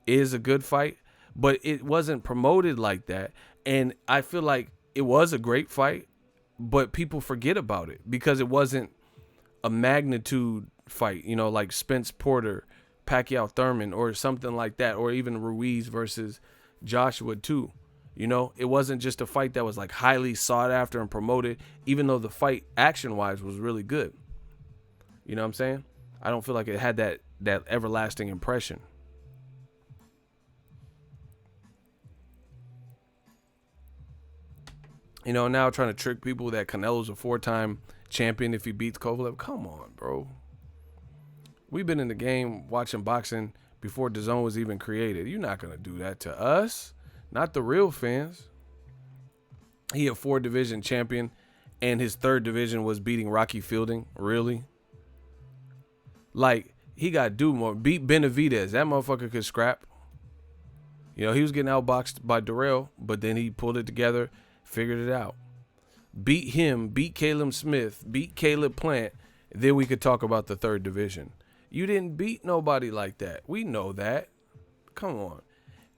is a good fight, but it wasn't promoted like that. And I feel like it was a great fight, but people forget about it because it wasn't a magnitude fight, you know, like Spence Porter, Pacquiao Thurman, or something like that, or even Ruiz versus Joshua too. You know, it wasn't just a fight that was like highly sought after and promoted, even though the fight action-wise was really good. You know what I'm saying? I don't feel like it had that everlasting impression. You know, now trying to trick people that Canelo's a 4-time champion if he beats Kovalev. Come on, bro. We've been in the game watching boxing before Dazn was even created. You're not going to do that to us. Not the real fans. He a 4-division champion, and his 3rd division was beating Rocky Fielding. Really? Like, he got to do more. Beat Benavidez. That motherfucker could scrap. You know, he was getting outboxed by Darrell, but then he pulled it together, figured it out. Beat him, beat Caleb Smith, beat Caleb Plant. Then we could talk about the 3rd division. You didn't beat nobody like that. We know that. Come on.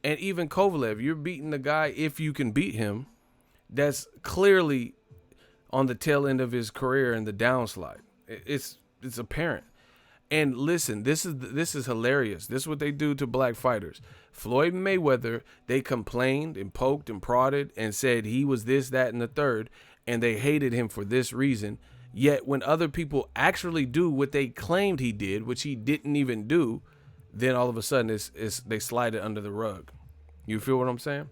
And even Kovalev, you're beating the guy, if you can beat him, that's clearly on the tail end of his career and the downslide. It's apparent. And listen, this is hilarious. This is what they do to black fighters. Floyd Mayweather, they complained and poked and prodded and said he was this, that, and the third, and they hated him for this reason. Yet when other people actually do what they claimed he did, which he didn't even do, then all of a sudden they slide it under the rug. You feel what I'm saying?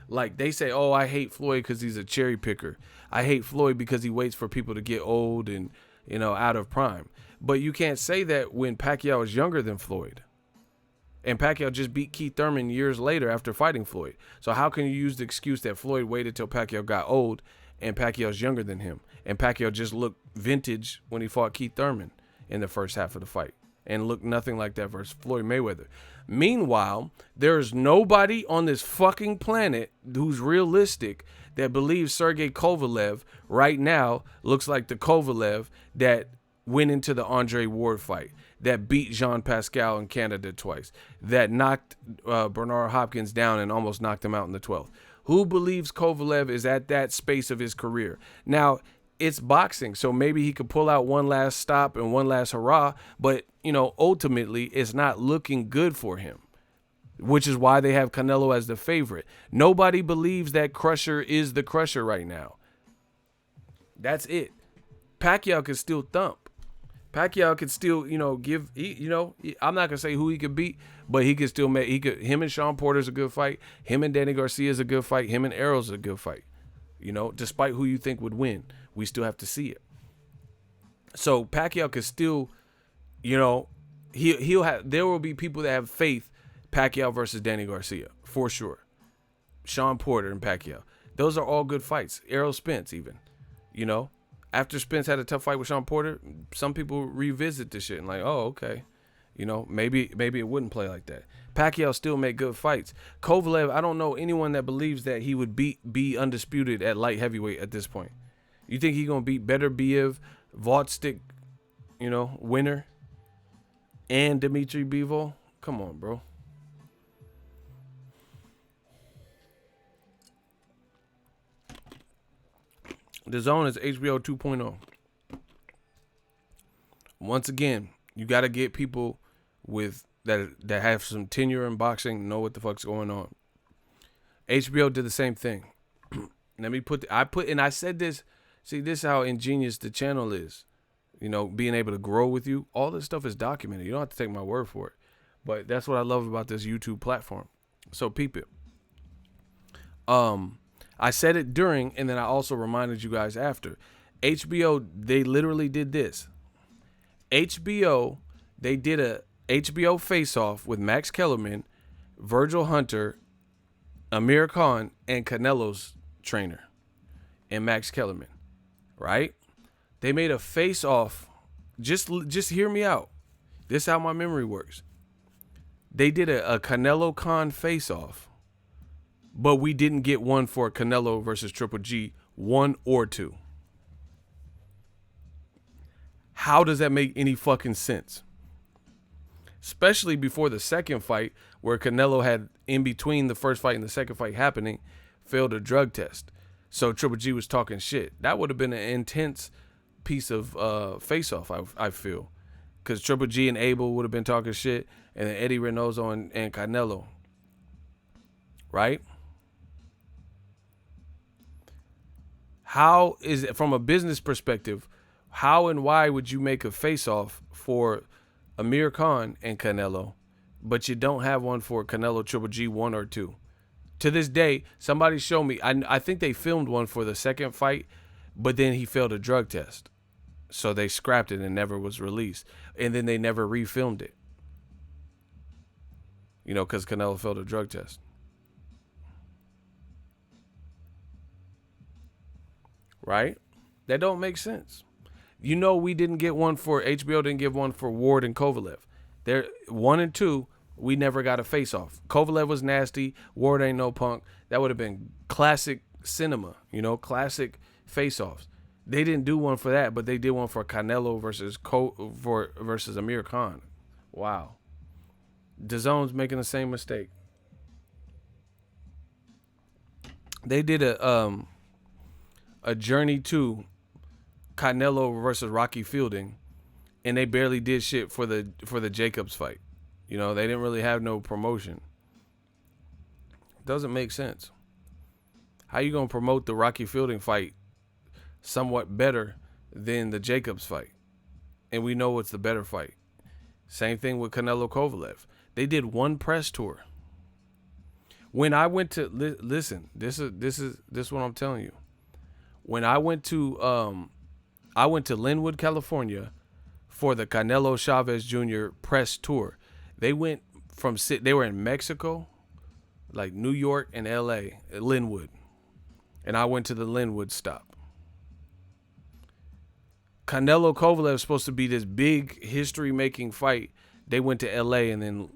Like they say, oh, I hate Floyd because he's a cherry picker. I hate Floyd because he waits for people to get old and, you know, out of prime. But you can't say that when Pacquiao is younger than Floyd. And Pacquiao just beat Keith Thurman years later after fighting Floyd. So how can you use the excuse that Floyd waited till Pacquiao got old and Pacquiao's younger than him? And Pacquiao just looked vintage when he fought Keith Thurman in the first half of the fight and looked nothing like that versus Floyd Mayweather. Meanwhile, there's nobody on this fucking planet who's realistic that believes Sergey Kovalev right now looks like the Kovalev that went into the Andre Ward fight, that beat Jean Pascal in Canada twice, that knocked Bernard Hopkins down and almost knocked him out in the 12th. Who believes Kovalev is at that space of his career? Now, it's boxing, so maybe he could pull out one last stop and one last hurrah, but, you know, ultimately it's not looking good for him, which is why they have Canelo as the favorite. Nobody believes that Crusher is the Crusher right now. That's it. Pacquiao can still thump. Pacquiao could still, you know, I'm not gonna say who he could beat, but he could still make. Him and Sean Porter's a good fight. Him and Danny Garcia's a good fight. Him and Errol's a good fight. You know, despite who you think would win, we still have to see it. So Pacquiao could still, you know, he'll have. There will be people that have faith. Pacquiao versus Danny Garcia for sure. Sean Porter and Pacquiao. Those are all good fights. Errol Spence even, you know. After Spence had a tough fight with Sean Porter, some people revisit this shit and like, oh, okay. You know, maybe it wouldn't play like that. Pacquiao still make good fights. Kovalev, I don't know anyone that believes that he would be undisputed at light heavyweight at this point. You think he's going to beat Beterbiev, Vaultstick, you know, winner, and Dmitry Bivol? Come on, bro. Dazn is HBO 2.0. Once again, you got to get people with that have some tenure in boxing, know what the fuck's going on. HBO did the same thing. Let me I said this. See, this is how ingenious the channel is. You know, being able to grow with you. All this stuff is documented. You don't have to take my word for it. But that's what I love about this YouTube platform. So peep it. I said it during, and then I also reminded you guys after. HBO, they literally did this. HBO, they did a HBO face-off with Max Kellerman, Virgil Hunter, Amir Khan, and Canelo's trainer, and Max Kellerman, right? They made a face-off. Just hear me out. This is how my memory works. They did a Canelo Khan face-off. But we didn't get one for Canelo versus Triple G, 1 or 2. How does that make any fucking sense? Especially before the second fight, where Canelo had, in between the first fight and the second fight happening, failed a drug test. So Triple G was talking shit. That would have been an intense piece of face-off, I feel. Because Triple G and Abel would have been talking shit, and then Eddie Reynoso and Canelo. Right? How is it, from a business perspective, how and why would you make a face-off for Amir Khan and Canelo, but you don't have one for Canelo Triple G 1 or 2? To this day, somebody show me. I think they filmed one for the second fight, but then he failed a drug test. So they scrapped it and never was released. And then they never refilmed it. You know, because Canelo failed a drug test. Right? That don't make sense. You know, we didn't get one for HBO. Didn't give one for Ward and Kovalev. They're 1 and 2. We never got a face off. Kovalev was nasty. Ward ain't no punk. That would have been classic cinema. You know, classic face offs. They didn't do one for that, but they did one for Canelo versus Amir Khan. Wow. DAZN's making the same mistake. They did a journey to Canelo versus Rocky Fielding, and they barely did shit for the Jacobs fight. You know, they didn't really have no promotion. Doesn't make sense. How you gonna promote the Rocky Fielding fight somewhat better than the Jacobs fight? And we know what's the better fight. Same thing with Canelo Kovalev. They did one press tour. When I went to listen, this is what I'm telling you. When I went to Linwood, California for the Canelo Chavez Jr. press tour. They were in Mexico, like New York and LA, Linwood. And I went to the Linwood stop. Canelo Kovalev is supposed to be this big history-making fight. They went to LA and then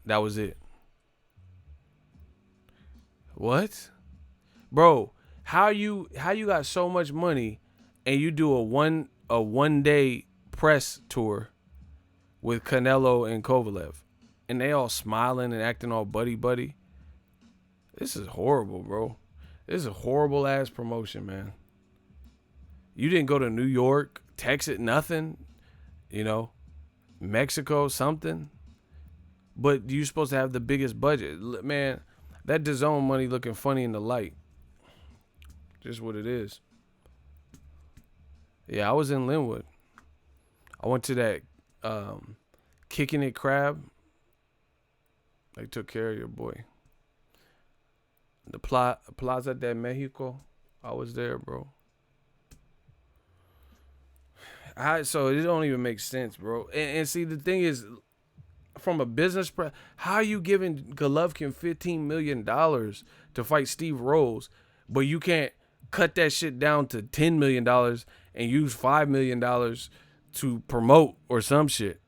that was it. What? Bro, how you got so much money and you do a one day press tour with Canelo and Kovalev and they all smiling and acting all buddy? This is horrible, bro. This is a horrible ass promotion, man. You didn't go to New York, Texas, nothing, you know, Mexico, something. But you're supposed to have the biggest budget. Man, that DAZN money looking funny in the light. Just what it is. Yeah, I was in Linwood. I went to that Kicking It Crab. They took care of your boy. The Plaza de Mexico. I was there, bro. So it don't even make sense, bro. And see, the thing is, from a business, how are you giving Golovkin $15 million to fight Steve Rolls, but you can't cut that shit down to $10 million and use $5 million to promote or some shit?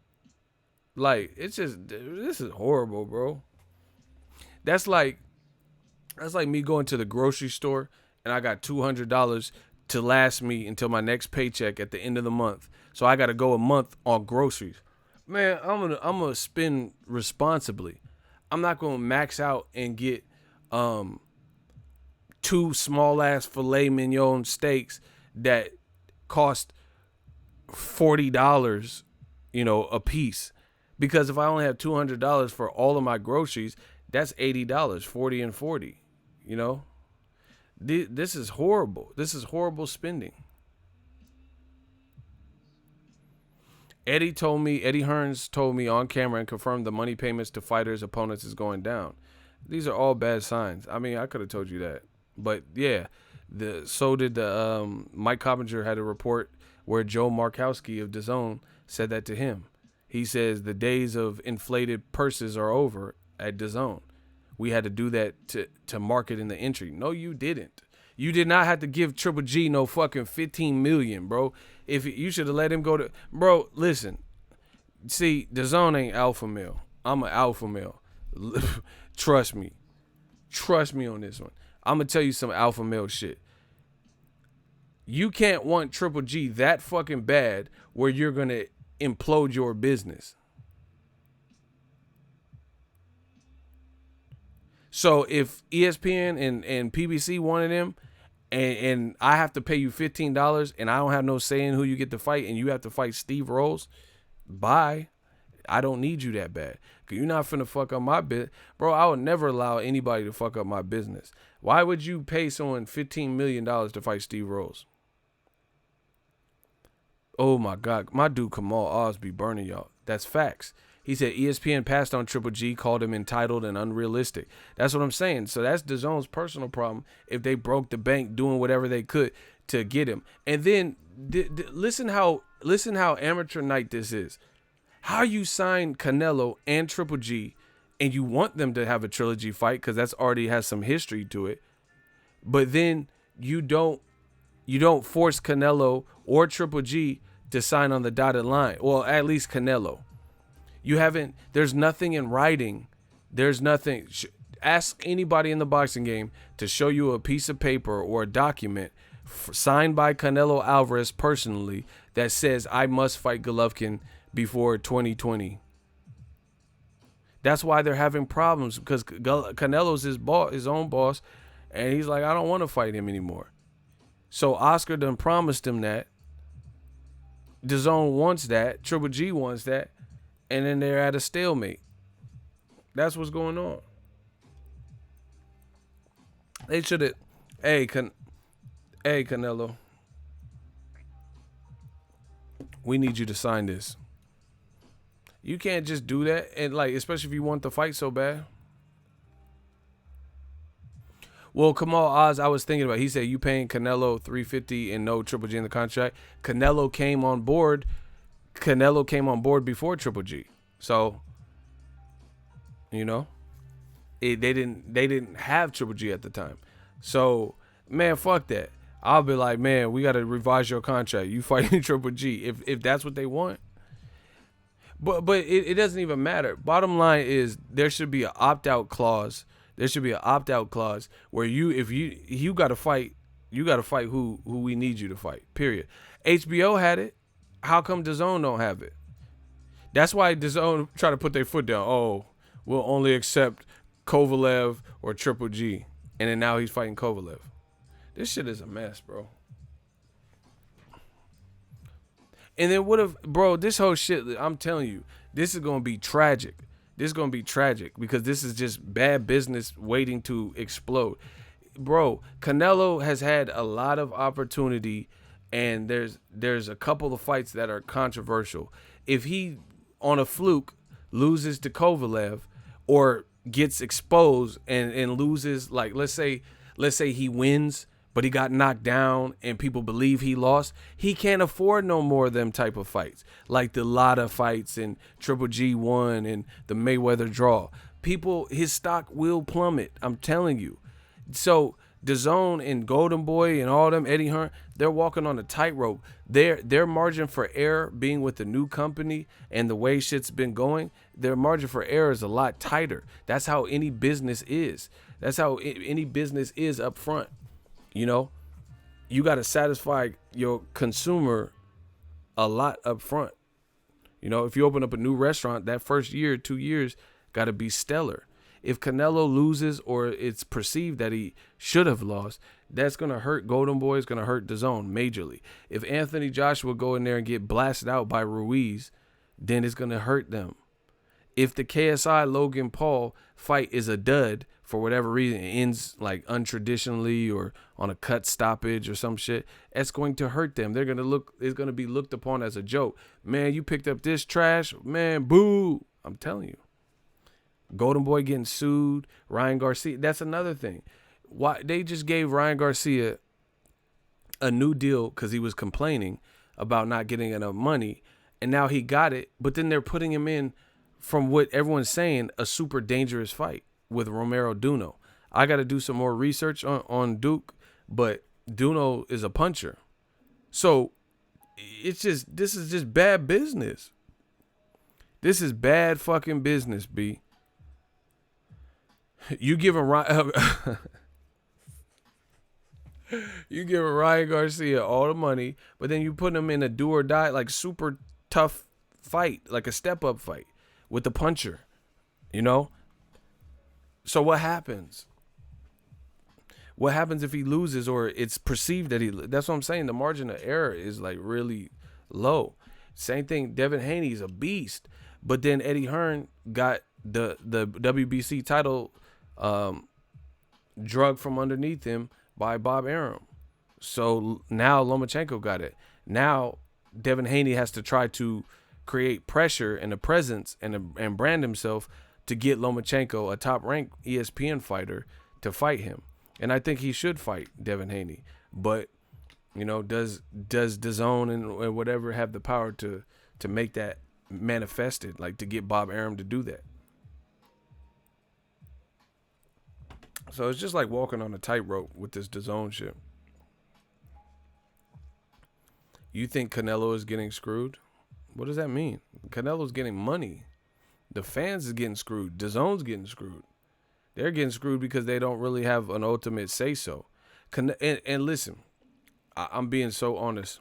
Like, it's just, this is horrible, bro. That's like me going to the grocery store and I got $200 to last me until my next paycheck at the end of the month. So I got to go a month on groceries. Man, I'm gonna spend responsibly. I'm not gonna max out and get 2 small ass filet mignon steaks that cost $40, you know, a piece. Because if I only have $200 for all of my groceries, that's $80, 40 and 40. You know, this is horrible. This is horrible spending. Eddie Hearns told me on camera and confirmed the money payments to fighters' opponents is going down. These are all bad signs. I mean, I could have told you that. But yeah, so did the Mike Coppinger had a report where Joe Markowski of DAZN said that to him. He says the days of inflated purses are over at DAZN. We had to do that to market in the entry. No, you didn't. You did not have to give Triple G no fucking $15 million, bro. If you should have let him go to, bro. Listen, see, DAZN ain't alpha male. I'm an alpha male. Trust me on this one. I'm gonna tell you some alpha male shit. You can't want Triple G that fucking bad where you're gonna implode your business. So if ESPN and PBC wanted him, and I have to pay you $15 and I don't have no say in who you get to fight and you have to fight Steve Rolls, bye. I don't need you that bad. Because you're not finna fuck up my bit. Bro, I would never allow anybody to fuck up my business. Why would you pay someone $15 million to fight Steve Rolls? Oh my God. My dude Kamal Oz be burning y'all. That's facts. He said ESPN passed on Triple G, called him entitled and unrealistic. That's what I'm saying. So that's DAZN's personal problem if they broke the bank doing whatever they could to get him. And then listen how listen how amateur night this is. How you sign Canelo and Triple G, and you want them to have a trilogy fight because that's already has some history to it, but then you don't force Canelo or Triple G to sign on the dotted line. Well, at least Canelo. You haven't. There's nothing in writing. There's nothing. Ask anybody in the boxing game to show you a piece of paper or a document signed by Canelo Alvarez personally that says I must fight Golovkin before 2020. That's why they're having problems, because Canelo's his own boss, and he's like, I don't want to fight him anymore. So Oscar done promised him that. DAZN wants that. Triple G wants that. And then they're at a stalemate. That's what's going on. They should have. Hey, Canelo. We need you to sign this. You can't just do that, and like, especially if you want the fight so bad. Well, Kamal Oz, I was thinking about. He said you paying Canelo $350 and no Triple G in the contract. Canelo came on board before Triple G, so you know, they didn't have Triple G at the time. So man, fuck that. I'll be like, man, we got to revise your contract. You fighting Triple G if that's what they want. But it doesn't even matter. Bottom line is there should be an opt-out clause. There should be an opt-out clause where if you got to fight, you got to fight who we need you to fight. Period. HBO had it. How come DAZN don't have it? That's why DAZN try to put their foot down. Oh, we'll only accept Kovalev or Triple G, and then now he's fighting Kovalev. This shit is a mess, bro. And then what if, bro, this whole shit, I'm telling you, this is going to be tragic. This is going to be tragic because this is just bad business waiting to explode. Bro, Canelo has had a lot of opportunity, and there's a couple of fights that are controversial. If he, on a fluke, loses to Kovalev or gets exposed and loses, like, let's say he wins, but he got knocked down and people believe he lost, he can't afford no more of them type of fights. Like the Lotta fights and Triple G won and the Mayweather draw. His stock will plummet, I'm telling you. So DAZN and Golden Boy and all them, Eddie Hearn, they're walking on a tightrope. Their margin for error being with the new company and the way shit's been going, their margin for error is a lot tighter. That's how any business is. That's how any business is up front. You know, you got to satisfy your consumer a lot up front. You know, if you open up a new restaurant, that first year, 2 years, got to be stellar. If Canelo loses or it's perceived that he should have lost, that's going to hurt Golden Boy. It's going to hurt DAZN majorly. If Anthony Joshua go in there and get blasted out by Ruiz, then it's going to hurt them. If the KSI Logan Paul fight is a dud for whatever reason, it ends like untraditionally or on a cut stoppage or some shit, it's going to hurt them. It's going to be looked upon as a joke. Man, you picked up this trash, man, boo. I'm telling you. Golden Boy getting sued, Ryan Garcia, that's another thing. Why they just gave Ryan Garcia a new deal because he was complaining about not getting enough money, and now he got it, but then they're putting him in, from what everyone's saying, a super dangerous fight with Romero Duno. I got to do some more research on Duke, but Duno is a puncher. So this is just bad business. This is bad fucking business, B. You giving Ryan Garcia all the money, but then you put him in a do or die, like super tough fight, like a step up fight with the puncher, you know? So what happens? What happens if he loses or it's perceived that that's what I'm saying. The margin of error is like really low. Same thing. Devin Haney's a beast, but then Eddie Hearn got the WBC title drugged from underneath him by Bob Arum. So now Lomachenko got it. Now Devin Haney has to try to create pressure and a presence and brand himself to get Lomachenko, a top-ranked ESPN fighter, to fight him. And I think he should fight Devin Haney. But, Does Dazn and whatever have the power to make that manifested, like to get Bob Arum to do that? So it's just like walking on a tightrope with this Dazn shit. You think Canelo is getting screwed? What does that mean? Canelo's getting money. The fans is getting screwed. Dazon's getting screwed. They're getting screwed because they don't really have an ultimate say so. And listen, I'm being so honest.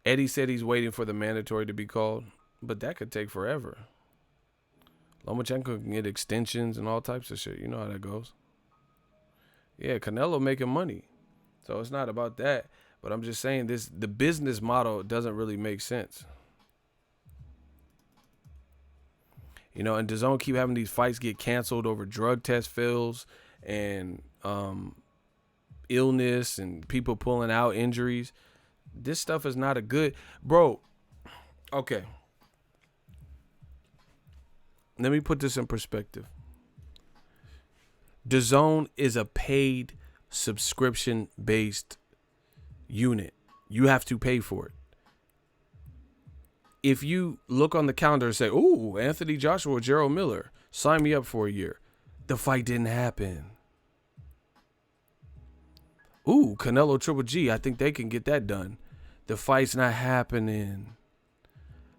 Eddie said he's waiting for the mandatory to be called, but that could take forever. Lomachenko can get extensions and all types of shit. You know how that goes. Yeah, Canelo making money. So it's not about that. But I'm just saying the business model doesn't really make sense. And DAZN keep having these fights get canceled over drug test fails and illness and people pulling out injuries. This stuff is not a good... Bro, okay. Let me put this in perspective. DAZN is a paid subscription-based unit. You have to pay for it. If you look on the calendar and say, "Ooh, Anthony Joshua, Gerald Miller, sign me up for a year," the fight didn't happen. Ooh, Canelo Triple G, I think they can get that done. The fight's not happening.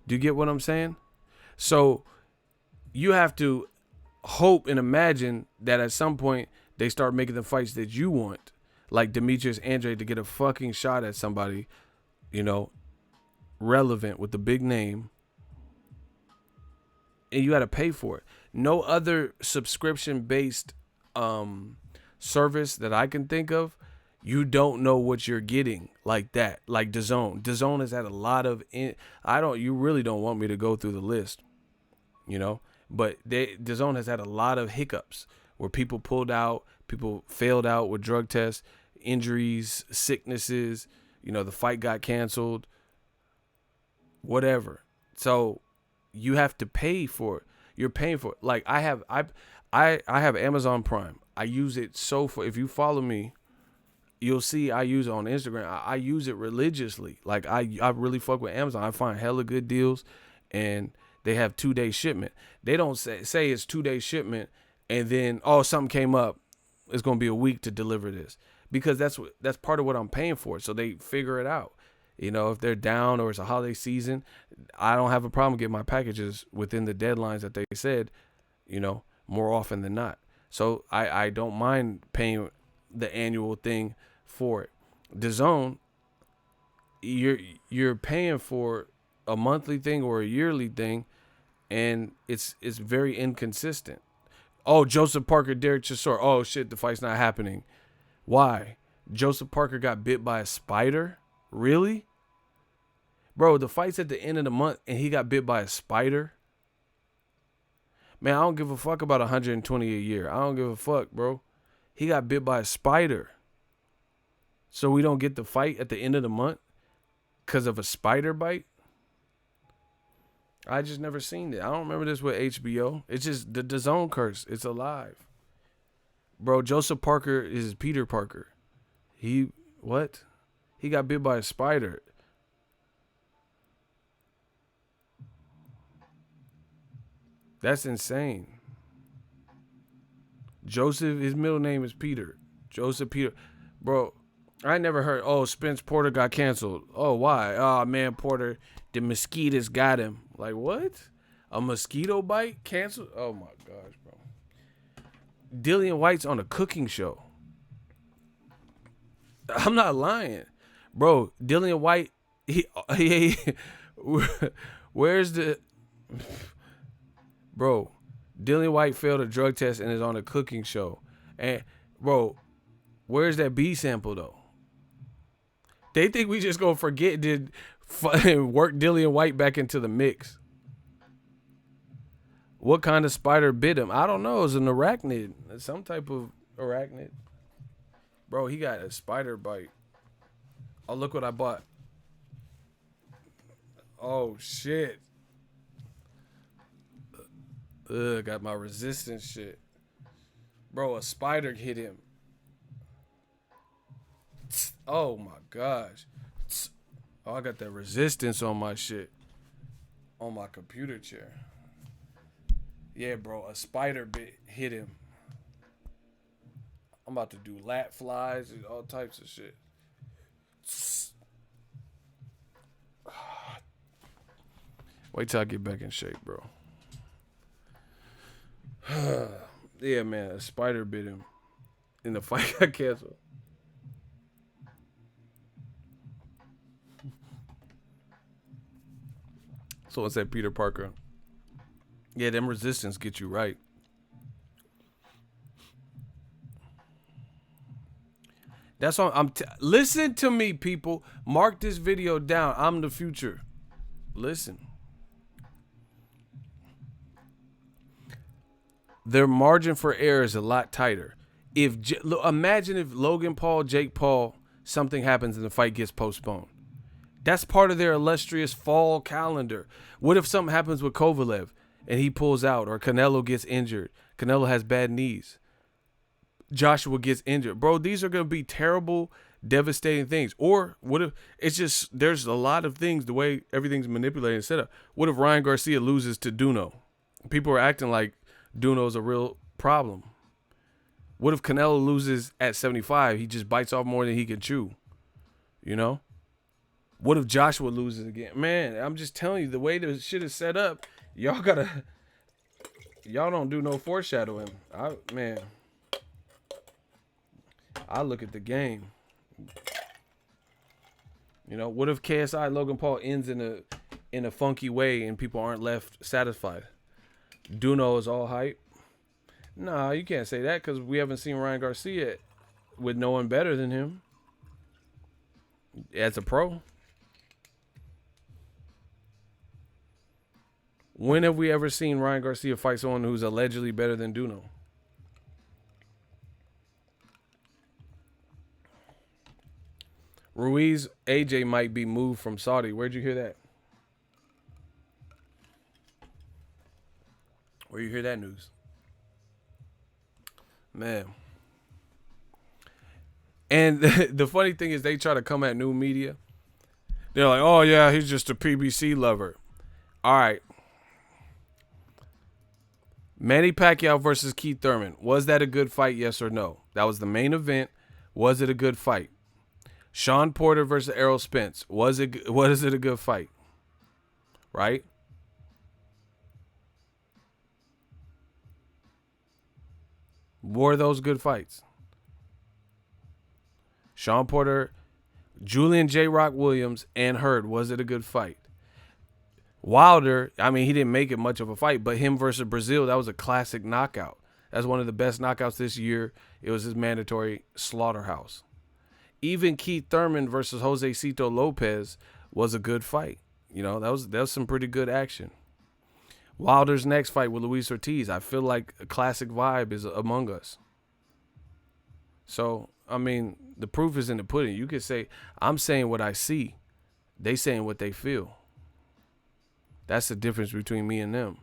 Do you get what I'm saying? So you have to hope and imagine that at some point they start making the fights that you want, like Demetrius Andrade, to get a fucking shot at somebody, relevant with the big name, and you got to pay for it. No other subscription-based service that I can think of, you don't know what you're getting like that. Like DAZN. DAZN has had a lot of... You really don't want me to go through the list, but DAZN has had a lot of hiccups where people pulled out, people failed out with drug tests, injuries, sicknesses, the fight got canceled, whatever. So you have to pay for it. You're paying for it. Like I have Amazon Prime. I use it if you follow me, you'll see I use it on Instagram. I use it religiously. Like I really fuck with Amazon. I find hella good deals, and they have 2-day shipment. They don't say it's 2-day shipment and then something came up, it's gonna be a week to deliver this, because that's part of what I'm paying for. So they figure it out. If they're down or it's a holiday season, I don't have a problem getting my packages within the deadlines that they said, more often than not. So I don't mind paying the annual thing for it. DAZN, you're paying for a monthly thing or a yearly thing, and it's very inconsistent. Oh, Joseph Parker, Derek Chisora. Oh shit, the fight's not happening. Why? Joseph Parker got bit by a spider? Really? Bro, the fight's at the end of the month and he got bit by a spider? Man, I don't give a fuck about 120 a year. I don't give a fuck, bro. He got bit by a spider. So we don't get the fight at the end of the month because of a spider bite? I just never seen it. I don't remember this with HBO. It's just the DAZN curse. It's alive. Bro, Joseph Parker is Peter Parker. He got bit by a spider. That's insane. Joseph, his middle name is Peter. Joseph Peter. Bro, I never heard, Spence Porter got canceled. Oh, why? Oh, man, Porter, the mosquitoes got him. Like, what? A mosquito bite canceled? Oh, my gosh, bro. Dillian White's on a cooking show. I'm not lying. Bro, Dillian White, where's the... Bro, Dillian White failed a drug test and is on a cooking show. And, bro, where's that B sample, though? They think we just gonna forget to work Dillian White back into the mix. What kind of spider bit him? I don't know. It's an arachnid. Some type of arachnid. Bro, he got a spider bite. Oh, look what I bought. Oh, shit. Got my resistance shit. Bro, a spider hit him. Oh my gosh. Oh, I got that resistance on my shit. On my computer chair. Yeah, bro. A spider bit hit him. I'm about to do lat flies and all types of shit. Wait till I get back in shape, bro. Yeah, man. A spider bit him. And the fight got canceled. Someone said Peter Parker. Yeah, them resistance get you right. That's all listen to me, people. Mark this video down. I'm the future. Listen. Their margin for error is a lot tighter. Imagine if Logan Paul, Jake Paul, something happens and the fight gets postponed. That's part of their illustrious fall calendar. What if something happens with Kovalev and he pulls out, or Canelo gets injured? Canelo has bad knees. Joshua gets injured. Bro, these are going to be terrible, devastating things. Or what if it's just, there's a lot of things, the way everything's manipulated and set up. What if Ryan Garcia loses to Duno? People are acting like Duno's a real problem. What if Canelo loses at 75? He just bites off more than he can chew. You know? What if Joshua loses again? Man, I'm just telling you, the way the shit is set up, y'all don't do no foreshadowing. I look at the game. You know, what if KSI Logan Paul ends in a funky way and people aren't left satisfied? Duno is all hype. Nah, you can't say that because we haven't seen Ryan Garcia with no one better than him as a pro. When have we ever seen Ryan Garcia fight someone who's allegedly better than Duno? Ruiz AJ might be moved from Saudi. Where'd you hear that? Where you hear that news? Man. And the funny thing is they try to come at new media. They're like, oh yeah, he's just a PBC lover. All right. Manny Pacquiao versus Keith Thurman. Was that a good fight, yes or no? That was the main event. Was it a good fight? Sean Porter versus Errol Spence. Was it a good fight? Right? Were those good fights? Sean Porter, Julian J. Rock Williams, and Hurd. Was it a good fight? Wilder, I mean, he didn't make it much of a fight, but him versus Brazil, that was a classic knockout. That's one of the best knockouts this year. It was his mandatory slaughterhouse. Even Keith Thurman versus Jose Cito Lopez was a good fight. You know, that was some pretty good action. Wilder's next fight with Luis Ortiz, I feel like a classic vibe is among us. So, I mean, the proof is in the pudding. You could say, I'm saying what I see. They saying what they feel. That's the difference between me and them.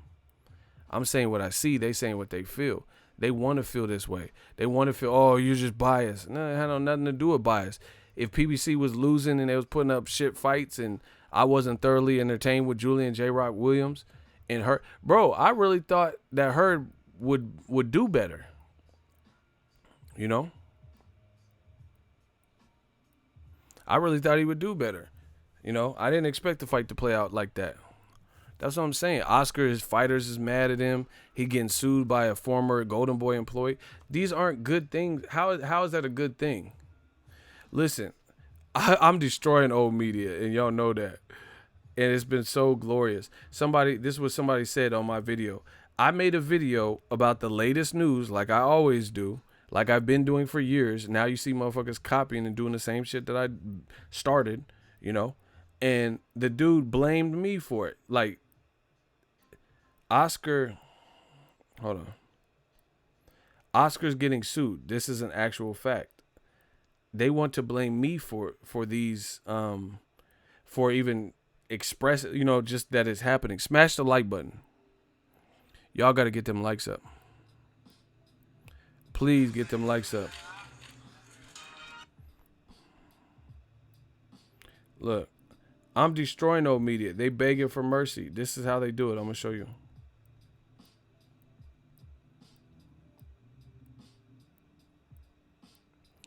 I'm saying what I see. They saying what they feel. They want to feel this way. They want to feel, oh, you're just biased. No, it had nothing to do with bias. If PBC was losing and they was putting up shit fights and I wasn't thoroughly entertained with Julian J. Rock Williams and Hurd, bro, I really thought that Hurd would do better. You know? I really thought he would do better. You know, I didn't expect the fight to play out like that. That's what I'm saying. Oscar, his fighters is mad at him. He getting sued by a former Golden Boy employee. These aren't good things. How is that a good thing? Listen, I'm destroying old media, and y'all know that. And it's been so glorious. This is what somebody said on my video. I made a video about the latest news like I always do, like I've been doing for years. Now you see motherfuckers copying and doing the same shit that I started, you know. And the dude blamed me for it. Like, Oscar, hold on. Oscar's getting sued. This is an actual fact. They want to blame me for these, for even express, you know, just that it's happening. Smash the like button. Y'all got to get them likes up. Please get them likes up. Look, I'm destroying old media. They begging for mercy. This is how they do it. I'm gonna show you.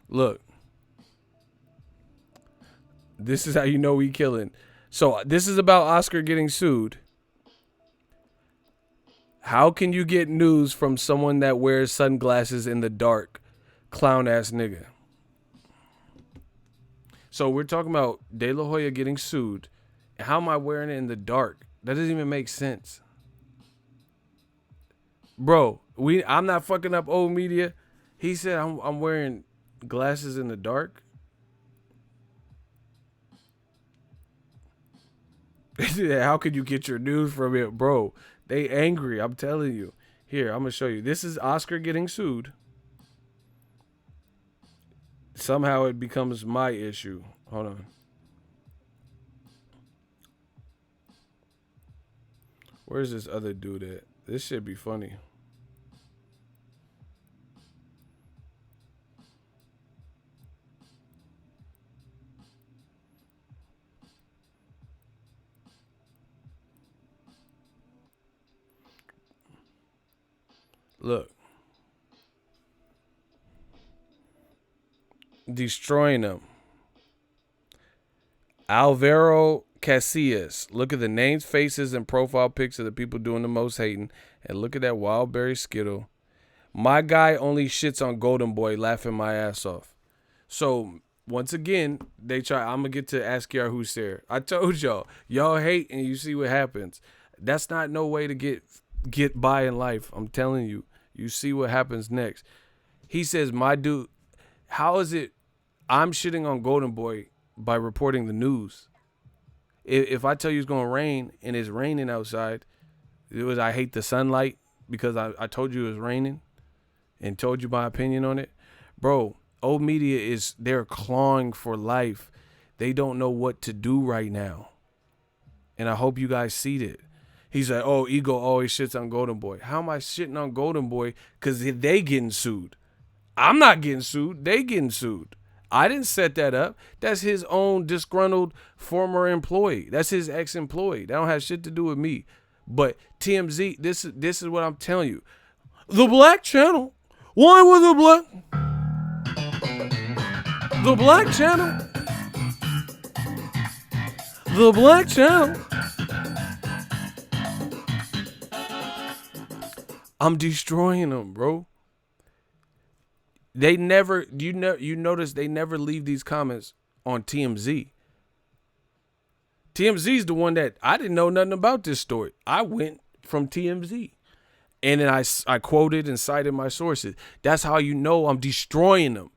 Look, this is how you know we killing. So this is about Oscar getting sued. How can you get news from someone that wears sunglasses in the dark? Clown ass nigga. So we're talking about De La Hoya getting sued. How am I wearing it in the dark? That doesn't even make sense. Bro, I'm not fucking up old media. He said I'm wearing glasses in the dark. How could you get your news from it, bro? They angry. I'm telling you. Here, I'm gonna show you. This is Oscar getting sued. Somehow it becomes my issue. Hold on. Where's this other dude at? This should be funny. Look. Destroying them. Alvaro Casillas. Look at the names, faces, and profile pics of the people doing the most hating. And look at that Wildberry Skittle. My guy only shits on Golden Boy, laughing my ass off. So, once again, they try. I'm going to get to Askar Hussein. I told y'all hate and you see what happens. That's not no way to get by in life. I'm telling you. You see what happens next. He says, my dude, how is it I'm shitting on Golden Boy by reporting the news? If I tell you it's going to rain and it's raining outside, it was I hate the sunlight because I told you it was raining and told you my opinion on it. Bro, old media they're clawing for life. They don't know what to do right now. And I hope you guys see it. He's like, oh, Ego always shits on Golden Boy. How am I shitting on Golden Boy? Because they getting sued. I'm not getting sued. They getting sued. I didn't set that up. That's his own disgruntled former employee. That's his ex-employee. That don't have shit to do with me. But TMZ, this is what I'm telling you. The Black Channel. Why was the Black Channel? The Black Channel. I'm destroying them, bro. They never, you notice they never leave these comments on TMZ. TMZ's the one that I didn't know nothing about this story. I went from TMZ. And then I quoted and cited my sources. That's how you know I'm destroying them.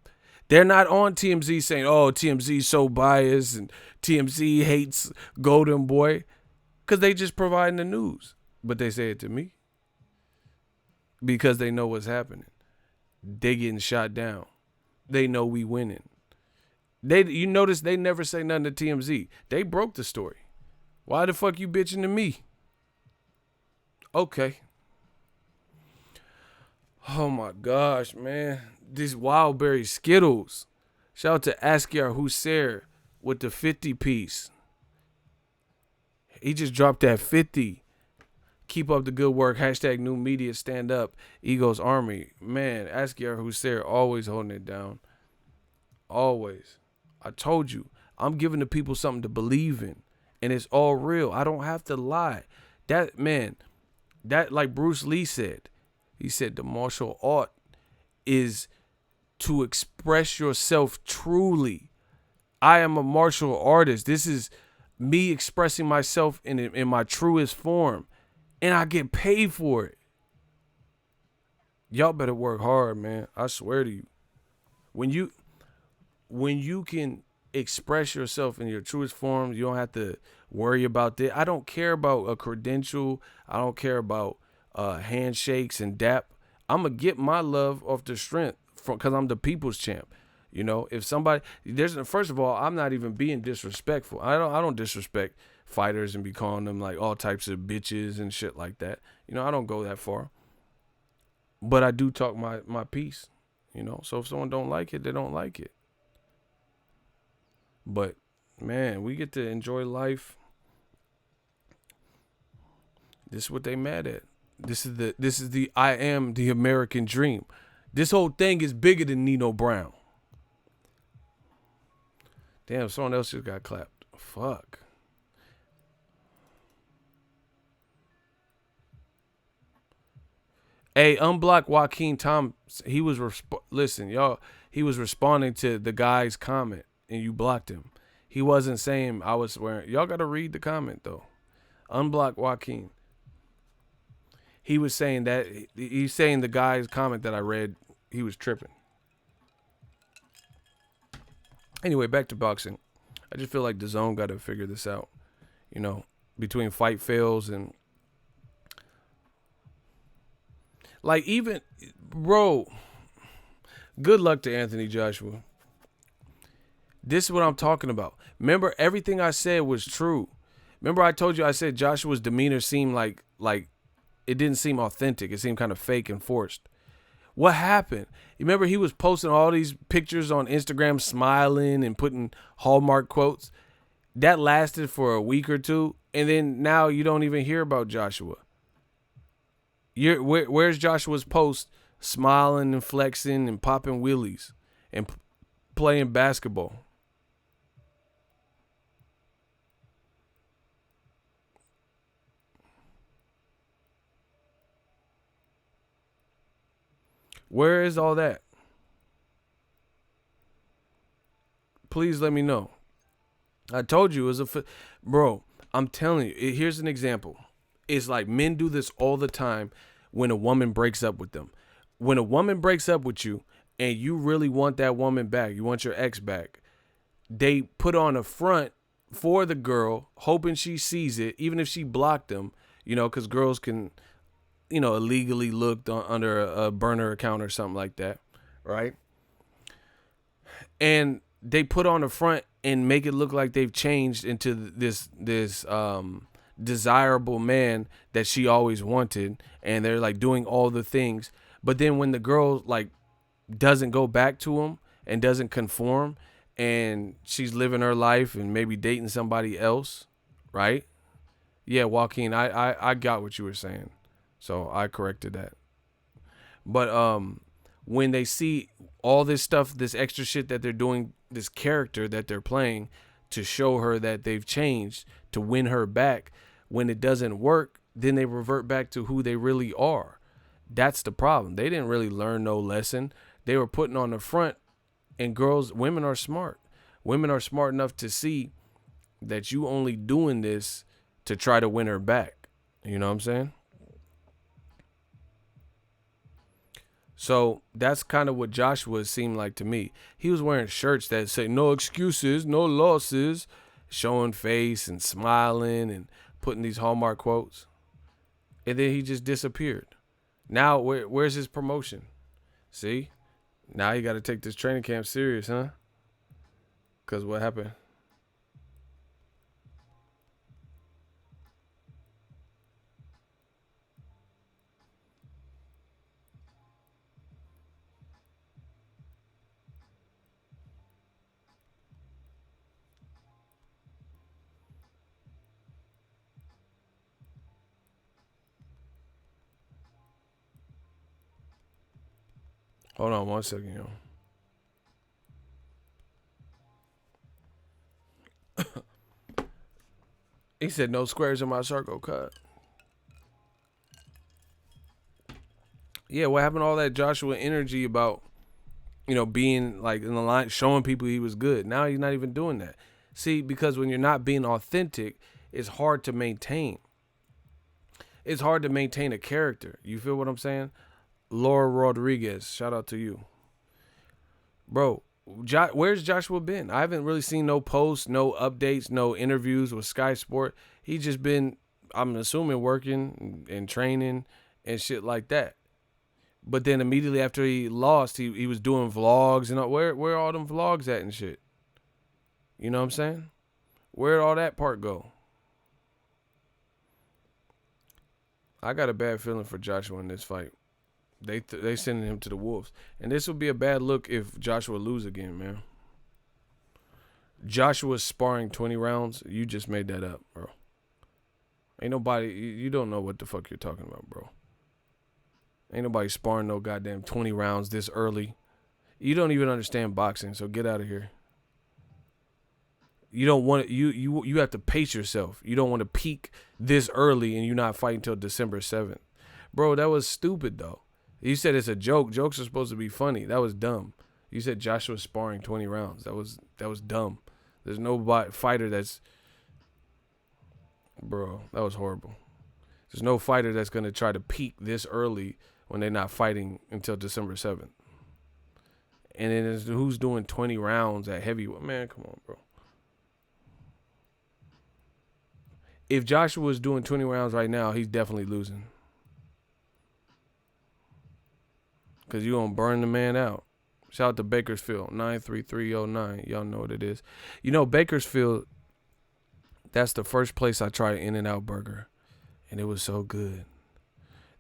They're not on TMZ saying, oh, TMZ's so biased and TMZ hates Golden Boy. Because they just providing the news. But they say it to me. Because they know what's happening. They getting shot down. They know we winning. You notice they never say nothing to TMZ. They broke the story. Why the fuck you bitching to me? Okay. Oh my gosh, man. These Wildberry Skittles. Shout out to Askar Hussein with the 50 piece. He just dropped that 50. Keep up the good work. Hashtag new media stand up. Ego's Army. Man, Askar Hussein always holding it down. Always. I told you. I'm giving the people something to believe in. And it's all real. I don't have to lie. That like Bruce Lee said. He said the martial art is to express yourself truly. I am a martial artist. This is me expressing myself in my truest form. And I get paid for it. Y'all better work hard, man. I swear to you. When you can express yourself in your truest form, you don't have to worry about that. I don't care about a credential. I don't care about handshakes and dap. I'm going to get my love off the strength because I'm the people's champ. You know, if somebody, first of all, I'm not even being disrespectful. I don't disrespect fighters and be calling them like all types of bitches and shit like that. You know, I don't go that far. But I do talk my piece, you know. So if someone don't like it, they don't like it. But Man, we get to enjoy life. This is what they mad at. This is the I am the American dream. This whole thing is bigger than Nino Brown. Damn, someone else just got clapped. Fuck. Hey, unblock Joaquin Tom. He was listen, y'all. He was responding to the guy's comment, and you blocked him. He wasn't saying I was swearing. Y'all got to read the comment though. Unblock Joaquin. He was saying that he's saying the guy's comment that I read. He was tripping. Anyway, back to boxing. I just feel like Dazn got to figure this out. You know, between fight fails and like even, bro. Good luck to Anthony Joshua. This is what I'm talking about. Remember, everything I said was true. Remember, I told you I said Joshua's demeanor seemed like it didn't seem authentic. It seemed kind of fake and forced. What happened? You remember he was posting all these pictures on Instagram, smiling and putting Hallmark quotes. That lasted for a week or two, and then now you don't even hear about Joshua. Where's Joshua's post smiling and flexing and popping wheelies and playing basketball? Where is all that? Please let me know. I told you it was bro, I'm telling you, here's an example. It's like men do this all the time when a woman breaks up with them. When a woman breaks up with you and you really want that woman back, you want your ex back, they put on a front for the girl, hoping she sees it, even if she blocked them, because girls can, illegally look under a burner account or something like that, right? And they put on a front and make it look like they've changed into this desirable man that she always wanted, and they're like doing all the things. But then when the girl like doesn't go back to him and doesn't conform, and she's living her life and maybe dating somebody else, right? Yeah, Joaquin, I got what you were saying, so I corrected that. But when they see all this stuff, this extra shit that they're doing, this character that they're playing to show her that they've changed, to win her back, when it doesn't work, then they revert back to who they really are. That's the problem. They didn't really learn no lesson. They were putting on the front, and women are smart. Women are smart enough to see that you only doing this to try to win her back. You know what I'm saying? So that's kind of what Joshua seemed like to me. He was wearing shirts that say no excuses, no losses, showing face and smiling and putting these Hallmark quotes. And then he just disappeared. Now, where's his promotion? See? Now you got to take this training camp serious, huh? Because what happened? Hold on 1 second, yo. He said no squares in my circle cut. Yeah, what happened to all that Joshua energy about, being like in the line, showing people he was good? Now he's not even doing that. See, because when you're not being authentic, it's hard to maintain. It's hard to maintain a character. You feel what I'm saying? Laura Rodriguez, shout out to you. Bro, where's Joshua been? I haven't really seen no posts, no updates, no interviews with Sky Sport. He's just been, I'm assuming, working and training and shit like that. But then immediately after he lost, he was doing vlogs and where are all them vlogs at and shit? You know what I'm saying? Where'd all that part go? I got a bad feeling for Joshua in this fight. They sending him to the wolves, and this will be a bad look if Joshua lose again, man. Joshua's sparring 20 rounds. You just made that up, bro. Ain't nobody. You don't know what the fuck you're talking about, bro. Ain't nobody sparring no goddamn 20 rounds this early. You don't even understand boxing, so get out of here. You don't want you have to pace yourself. You don't want to peak this early and you're not fighting till December 7th. Bro, that was stupid though. You said it's a joke. Jokes are supposed to be funny. That was dumb. You said Joshua's sparring 20 rounds. That was dumb. There's no fighter that's bro, that was horrible. There's no fighter that's going to try to peak this early when they're not fighting until December 7th. And then who's doing 20 rounds at heavyweight? Man, come on, bro. If Joshua was doing 20 rounds right now, he's definitely losing. Because you're going to burn the man out. Shout out to Bakersfield, 93309. Y'all know what it is. You know, Bakersfield, that's the first place I tried In-N-Out Burger. And it was so good.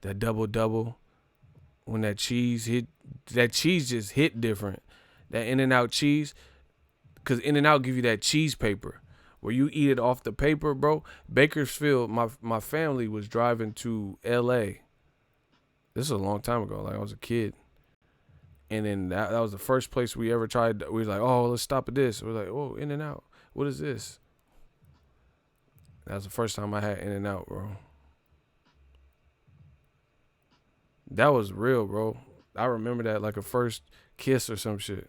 That double-double, when that cheese just hit different. That In-N-Out cheese, because In-N-Out give you that cheese paper. Where you eat it off the paper, bro. Bakersfield, my family was driving to L.A. This is a long time ago. Like, I was a kid. And then that was the first place we ever tried. We was like, oh, let's stop at this. We was like, oh, In-N-Out. What is this? That was the first time I had In-N-Out, bro. That was real, bro. I remember that like a first kiss or some shit.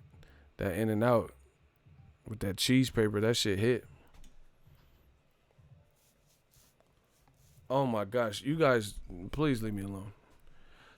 That In-N-Out with that cheese paper, that shit hit. Oh my gosh, you guys, please leave me alone.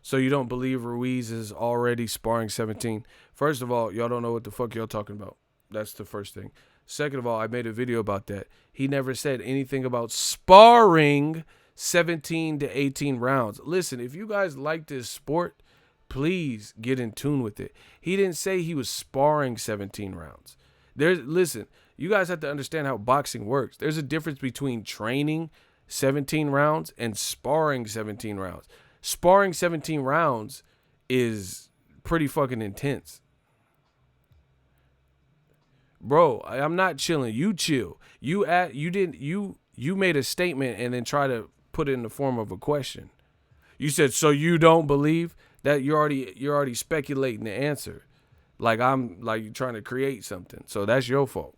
So you don't believe Ruiz is already sparring 17? First of all, y'all don't know what the fuck y'all talking about. That's the first thing. Second of all, I made a video about that. He never said anything about sparring 17 to 18 rounds. Listen, if you guys like this sport, please get in tune with it. He didn't say he was sparring 17 rounds. Listen, you guys have to understand how boxing works. There's a difference between training 17 rounds and sparring 17 rounds. Sparring 17 rounds is pretty fucking intense. Bro, I'm not chilling. You chill. You made a statement and then try to put it in the form of a question. You said, so you don't believe that? You're already speculating the answer. Like I'm like trying to create something. So that's your fault.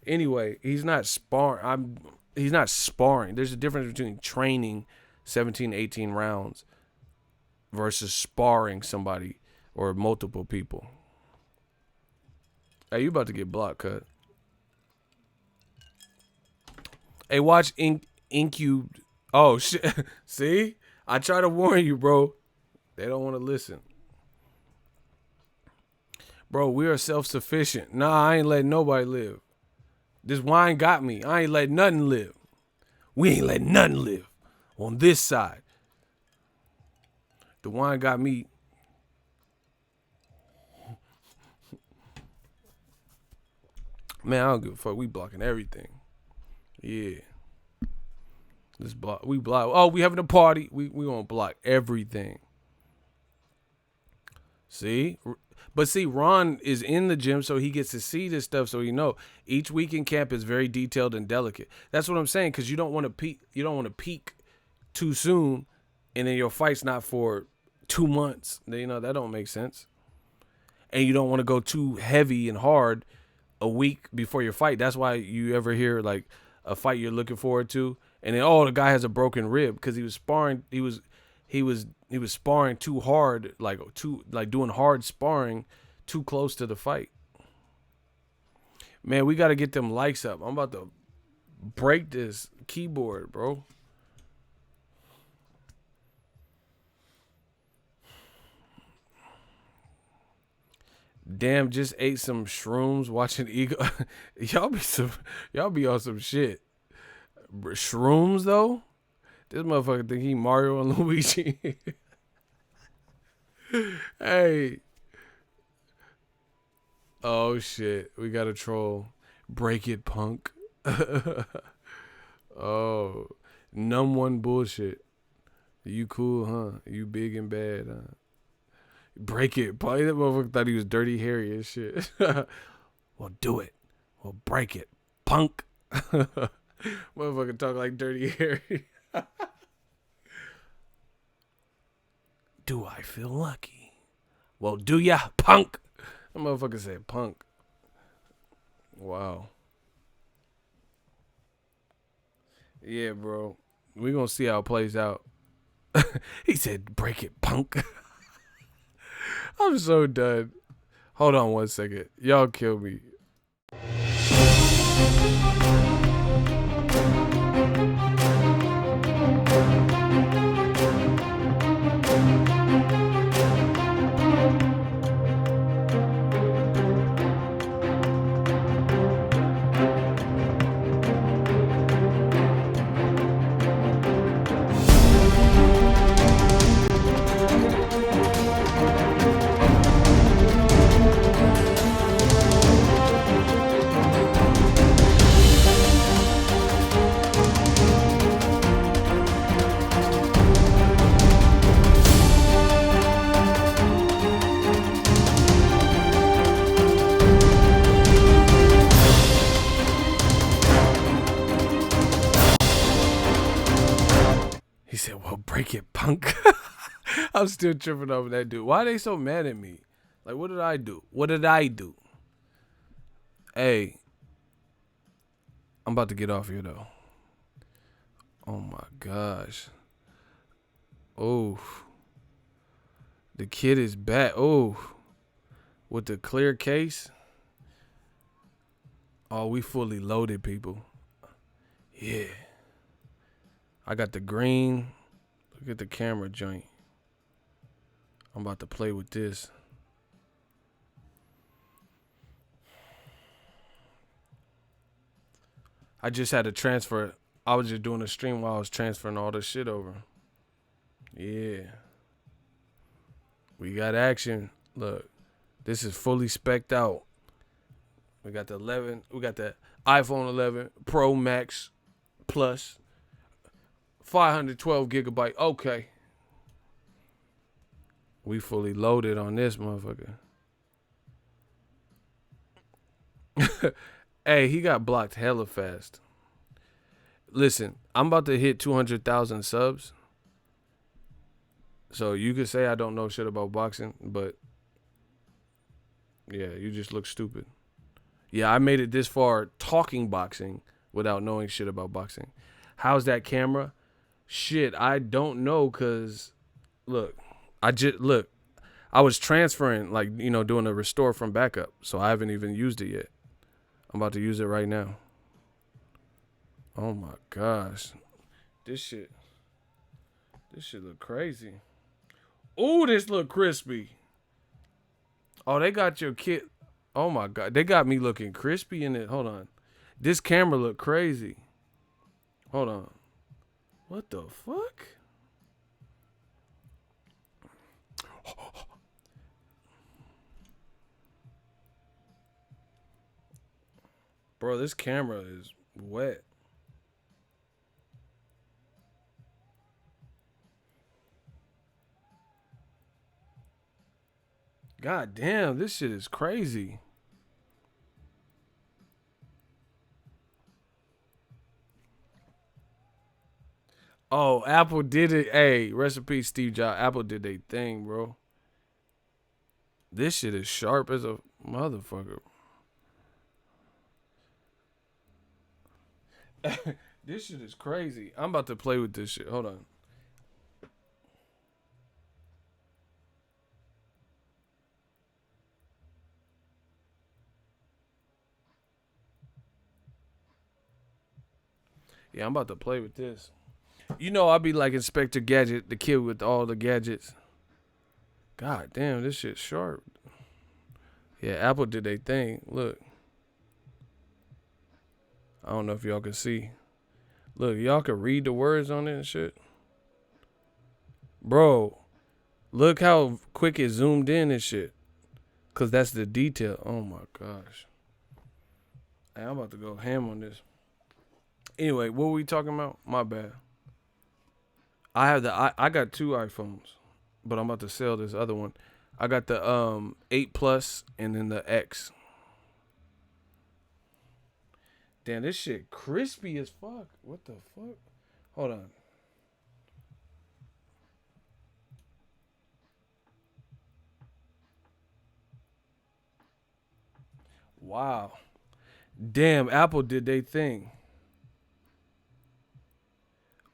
Anyway, he's not sparring. He's not sparring. There's a difference between training 17, 18 rounds versus sparring somebody or multiple people. Hey, you about to get blocked, cut. Hey, watch Incubed. Oh, shit. See? I try to warn you, bro. They don't want to listen. Bro, we are self-sufficient. Nah, I ain't letting nobody live. This wine got me. I ain't letting nothing live. We ain't letting nothing live on this side. The wine got me. Man, I don't give a fuck. We blocking everything. Yeah. Let's block. We block. Oh, we having a party. We gonna block everything. See? But see, Ron is in the gym, so he gets to see this stuff. So each weekend camp is very detailed and delicate. That's what I'm saying, because you don't want to peak. You don't want to peak too soon, and then your fight's not for 2 months. That don't make sense. And you don't want to go too heavy and hard a week before your fight. That's why you ever hear like a fight you're looking forward to, and then the guy has a broken rib because he was sparring. He was sparring too hard, like doing hard sparring too close to the fight. Man, we got to get them likes up. I'm about to break this keyboard, bro. Damn, just ate some shrooms watching Eagle. y'all be on some shit. Shrooms though? This motherfucker think he Mario and Luigi. Hey. Oh shit. We got a troll. Break it, punk. Oh. Numb one bullshit. You cool, huh? You big and bad, huh? Break it. Probably that motherfucker thought he was Dirty Harry and shit. Well, do it. Well, break it, punk. Motherfucker talk like Dirty Harry. Do I feel lucky? Well, do ya, punk? That motherfucker said punk. Wow. Yeah, bro. We gonna see how it plays out. He said, break it, punk. I'm so done. Hold on 1 second. Y'all kill me. He said, well, break it, punk. I'm still tripping over that dude. Why are they so mad at me? Like, what did I do? What did I do? Hey, I'm about to get off here, though. Oh, my gosh. Oh. The kid is back. Oh. With the clear case. Oh, we fully loaded, people. Yeah. I got the green. Look at the camera joint. I'm about to play with this. I just had to transfer. I was just doing a stream while I was transferring all this shit over. Yeah. We got action. Look. This is fully spec'd out. We got the 11. We got the iPhone 11 Pro Max Plus. 512 gigabyte. Okay. We fully loaded on this motherfucker. Hey, he got blocked hella fast. Listen, I'm about to hit 200,000 subs. So you could say I don't know shit about boxing, but yeah, you just look stupid. Yeah, I made it this far talking boxing without knowing shit about boxing. How's that camera? Shit, I don't know, cause look, I was transferring, like, you know, doing a restore from backup, so I haven't even used it yet. I'm about to use it right now. Oh my gosh, this shit look crazy. Ooh, this look crispy. Oh, they got your kid. Oh my god, they got me looking crispy in it. Hold on, this camera look crazy. Hold on. What the fuck? Bro, this camera is wet. God damn, this shit is crazy. Oh, Apple did it. Hey, recipe Steve Jobs. Apple did their thing, bro. This shit is sharp as a motherfucker. This shit is crazy. I'm about to play with this shit. Hold on. Yeah, I'm about to play with this. You know, I'll be like Inspector Gadget, the kid with all the gadgets. God damn, this shit's sharp. Yeah, Apple did their thing. Look. I don't know if y'all can see. Look, y'all can read the words on it and shit. Bro, look how quick it zoomed in and shit. Because that's the detail. Oh, my gosh. Hey, I'm about to go ham on this. Anyway, what were we talking about? My bad. I got 2 iPhones, but I'm about to sell this other one. I got the 8 Plus and then the X. Damn, this shit crispy as fuck. What the fuck? Hold on. Wow. Damn, Apple did they thing.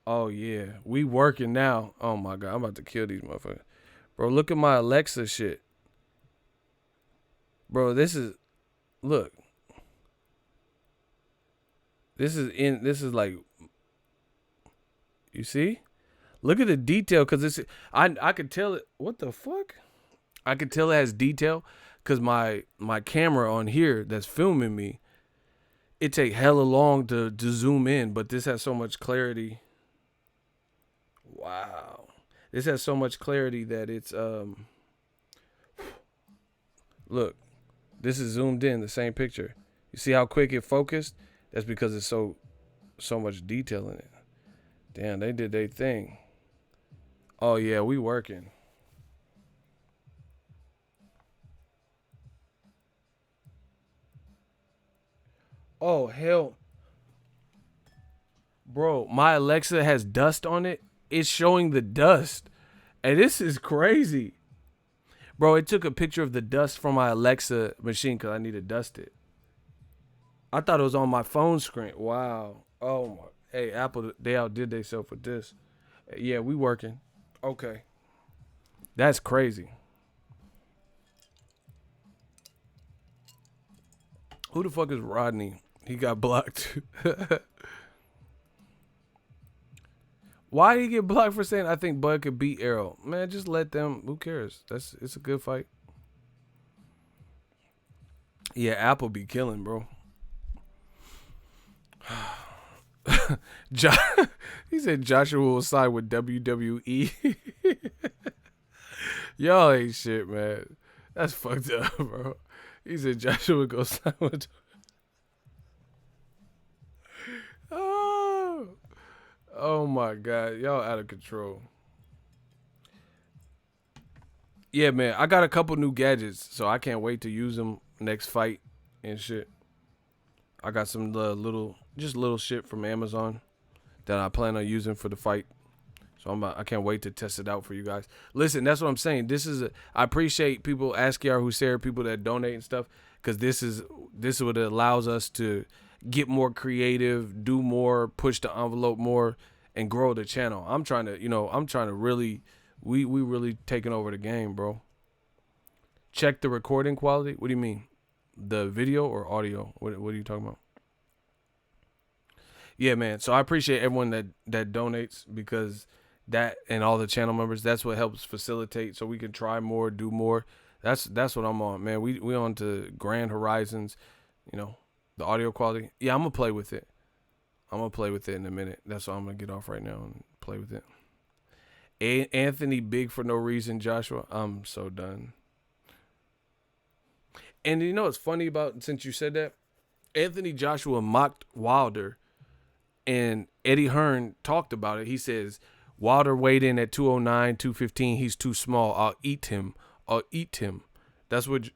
Oh yeah, we working now. Oh my god, I'm about to kill these motherfuckers, bro. Look at my Alexa shit, bro. This is look. This is in. This is like you see. Look at the detail, cause it's. I could tell it. What the fuck? I could tell it has detail, cause my camera on here that's filming me. It take hella long to zoom in, but this has so much clarity. Wow. This has so much clarity that it's look, this is zoomed in, the same picture. You see how quick it focused? That's because it's so much detail in it. Damn, they did their thing. Oh yeah, we working. Oh hell, bro, my Alexa has dust on it. It's showing the dust. And this is crazy. Bro, it took a picture of the dust from my Alexa machine because I need to dust it. I thought it was on my phone screen. Wow. Oh my. Hey, Apple, they outdid themselves with this. Yeah, we working. Okay. That's crazy. Who the fuck is Rodney? He got blocked. Why did he get blocked for saying I think Bud could beat Arrow? Man, just let them. Who cares? It's a good fight. Yeah, Apple be killing, bro. He said Joshua will side with WWE. Y'all ain't shit, man. That's fucked up, bro. He said Joshua go side with. Oh, oh my god, y'all out of control. Yeah, man, I got a couple new gadgets, so I can't wait to use them next fight and shit. I got some little shit from Amazon that I plan on using for the fight. So I can't wait to test it out for you guys. Listen, that's what I'm saying. I appreciate people, Ask Yar Hussein, people that donate and stuff, because this is what it allows us to get more creative, do more, push the envelope more, and grow the channel. I'm trying to really, we really taking over the game, bro. Check the recording quality. What do you mean? The video or audio? What are you talking about? Yeah, man. So I appreciate everyone that donates, because that and all the channel members, that's what helps facilitate so we can try more, do more. That's what I'm on, man. We on to grand horizons, the audio quality. Yeah, I'm gonna play with it. I'm gonna play with it in a minute. That's why I'm gonna get off right now and play with it. Anthony big for no reason, Joshua. I'm so done. And you know what's funny about, since you said that, Anthony Joshua mocked Wilder, and Eddie Hearn talked about it. He says, Wilder weighed in at 209, 215. He's too small. I'll eat him. I'll eat him. That's what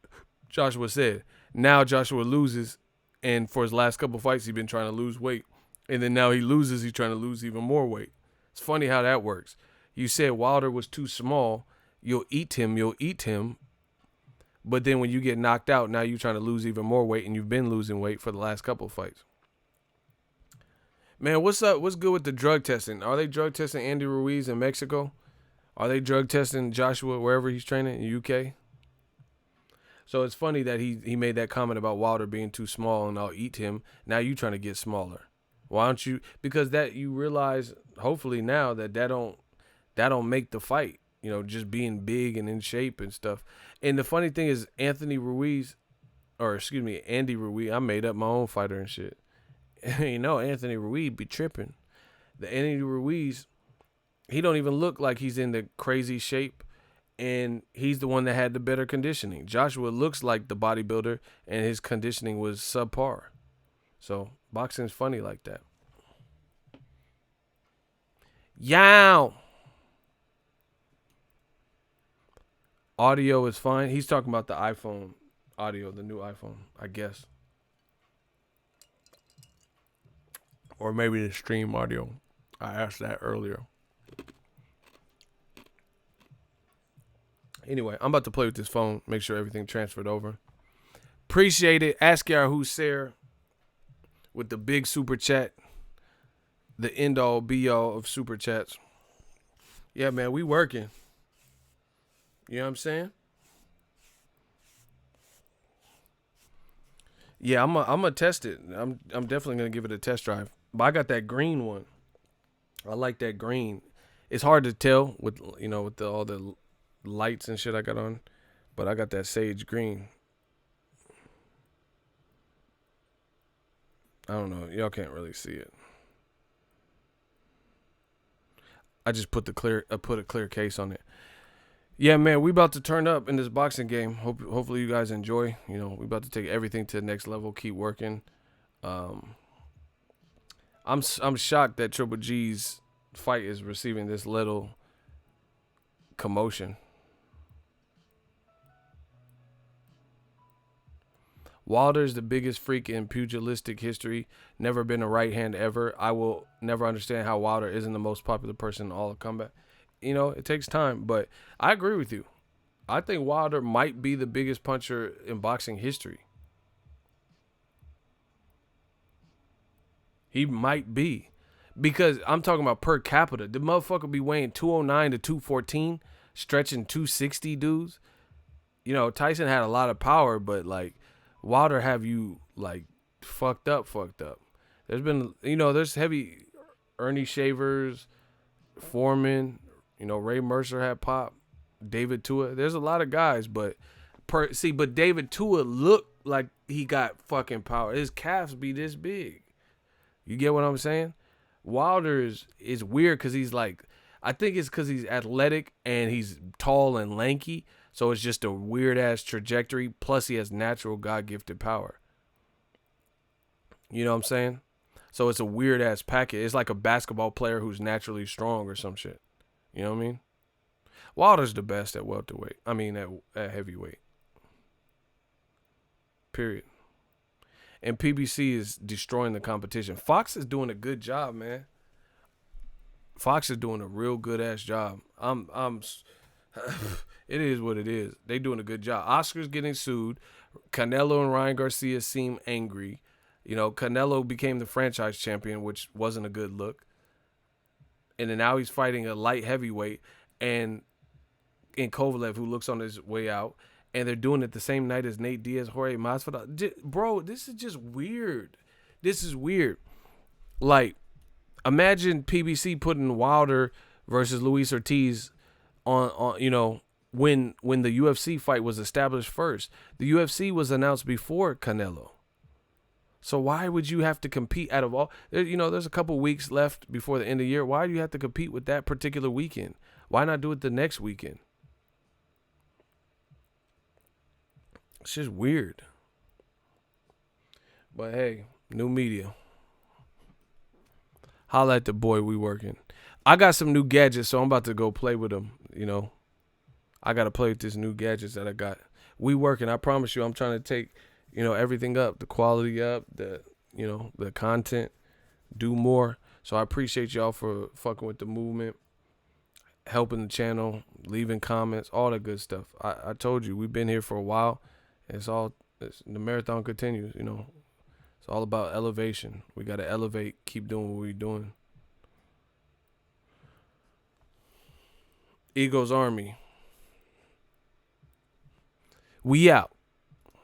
Joshua said. Now Joshua loses, and for his last couple fights, he's been trying to lose weight. And then now he loses, he's trying to lose even more weight. It's funny how that works. You said Wilder was too small. You'll eat him. But then when you get knocked out, now you're trying to lose even more weight, and you've been losing weight for the last couple of fights. Man, what's up? What's good with the drug testing? Are they drug testing Andy Ruiz in Mexico? Are they drug testing Joshua wherever he's training in UK? So it's funny that he made that comment about Wilder being too small and I'll eat him. Now you trying to get smaller. Why don't you? Because that you realize, hopefully now, that don't make the fight. Just being big and in shape and stuff. And the funny thing is, Andy Ruiz, I made up my own fighter and shit. Anthony Ruiz be tripping. The Anthony Ruiz, he don't even look like he's in the crazy shape, and he's the one that had the better conditioning. Joshua looks like the bodybuilder, and his conditioning was subpar. So boxing's funny like that. Yow. Audio is fine. He's talking about the iPhone audio, the new iPhone, I guess. Or maybe the stream audio. I asked that earlier. Anyway, I'm about to play with this phone. Make sure everything transferred over. Appreciate it. Ask Yar Hussein with the big super chat. The end all be all of super chats. Yeah, man, we working. You know what I'm saying? Yeah, I'm gonna test it. I'm definitely gonna give it a test drive. But I got that green one. I like that green. It's hard to tell with with all the lights and shit I got on, but I got that sage green. I don't know. Y'all can't really see it. I just put a clear case on it. Yeah, man, we about to turn up in this boxing game. Hopefully you guys enjoy. We about to take everything to the next level. Keep working. I'm shocked that Triple G's fight is receiving this little commotion. Wilder's the biggest freak in pugilistic history. Never been a right hand ever. I will never understand how Wilder isn't the most popular person in all of combat. It takes time, but I agree with you. I think Wilder might be the biggest puncher in boxing history. He might be. Because I'm talking about per capita. The motherfucker be weighing 209 to 214, stretching 260 dudes. Tyson had a lot of power, but like Wilder have you like fucked up. There's been, there's heavy Ernie Shavers, Foreman, Ray Mercer had pop, David Tua. There's a lot of guys, but David Tua looked like he got fucking power. His calves be this big. You get what I'm saying? Wilder is weird because he's like, I think it's because he's athletic and he's tall and lanky. So it's just a weird ass trajectory. Plus he has natural God-gifted power. You know what I'm saying? So it's a weird ass package. It's like a basketball player who's naturally strong or some shit. You know what I mean? Wilder's the best at welterweight. I mean at heavyweight. Period. And PBC is destroying the competition. Fox is doing a good job, man. Fox is doing a real good ass job. It is what it is. They doing a good job. Oscar's getting sued. Canelo and Ryan Garcia seem angry. Canelo became the franchise champion, which wasn't a good look. And then now he's fighting a light heavyweight and in Kovalev, who looks on his way out. And they're doing it the same night as Nate Diaz, Jorge Masvidal. Bro, this is just weird. This is weird. Like, imagine PBC putting Wilder versus Luis Ortiz on when the UFC fight was established first. The UFC was announced before Canelo. So why would you have to compete out of all? There's a couple weeks left before the end of the year. Why do you have to compete with that particular weekend? Why not do it the next weekend? It's just weird. But hey, new media. Holla at the boy, we working. I got some new gadgets, so I'm about to go play with them. I got to play with these new gadgets that I got. We working. I promise you, I'm trying to take, everything up, the quality up, the content, do more. So I appreciate y'all for fucking with the movement, helping the channel, leaving comments, all that good stuff. I told you, we've been here for a while. The marathon continues, It's all about elevation. We got to elevate, keep doing what we're doing. Eagles Army. We out.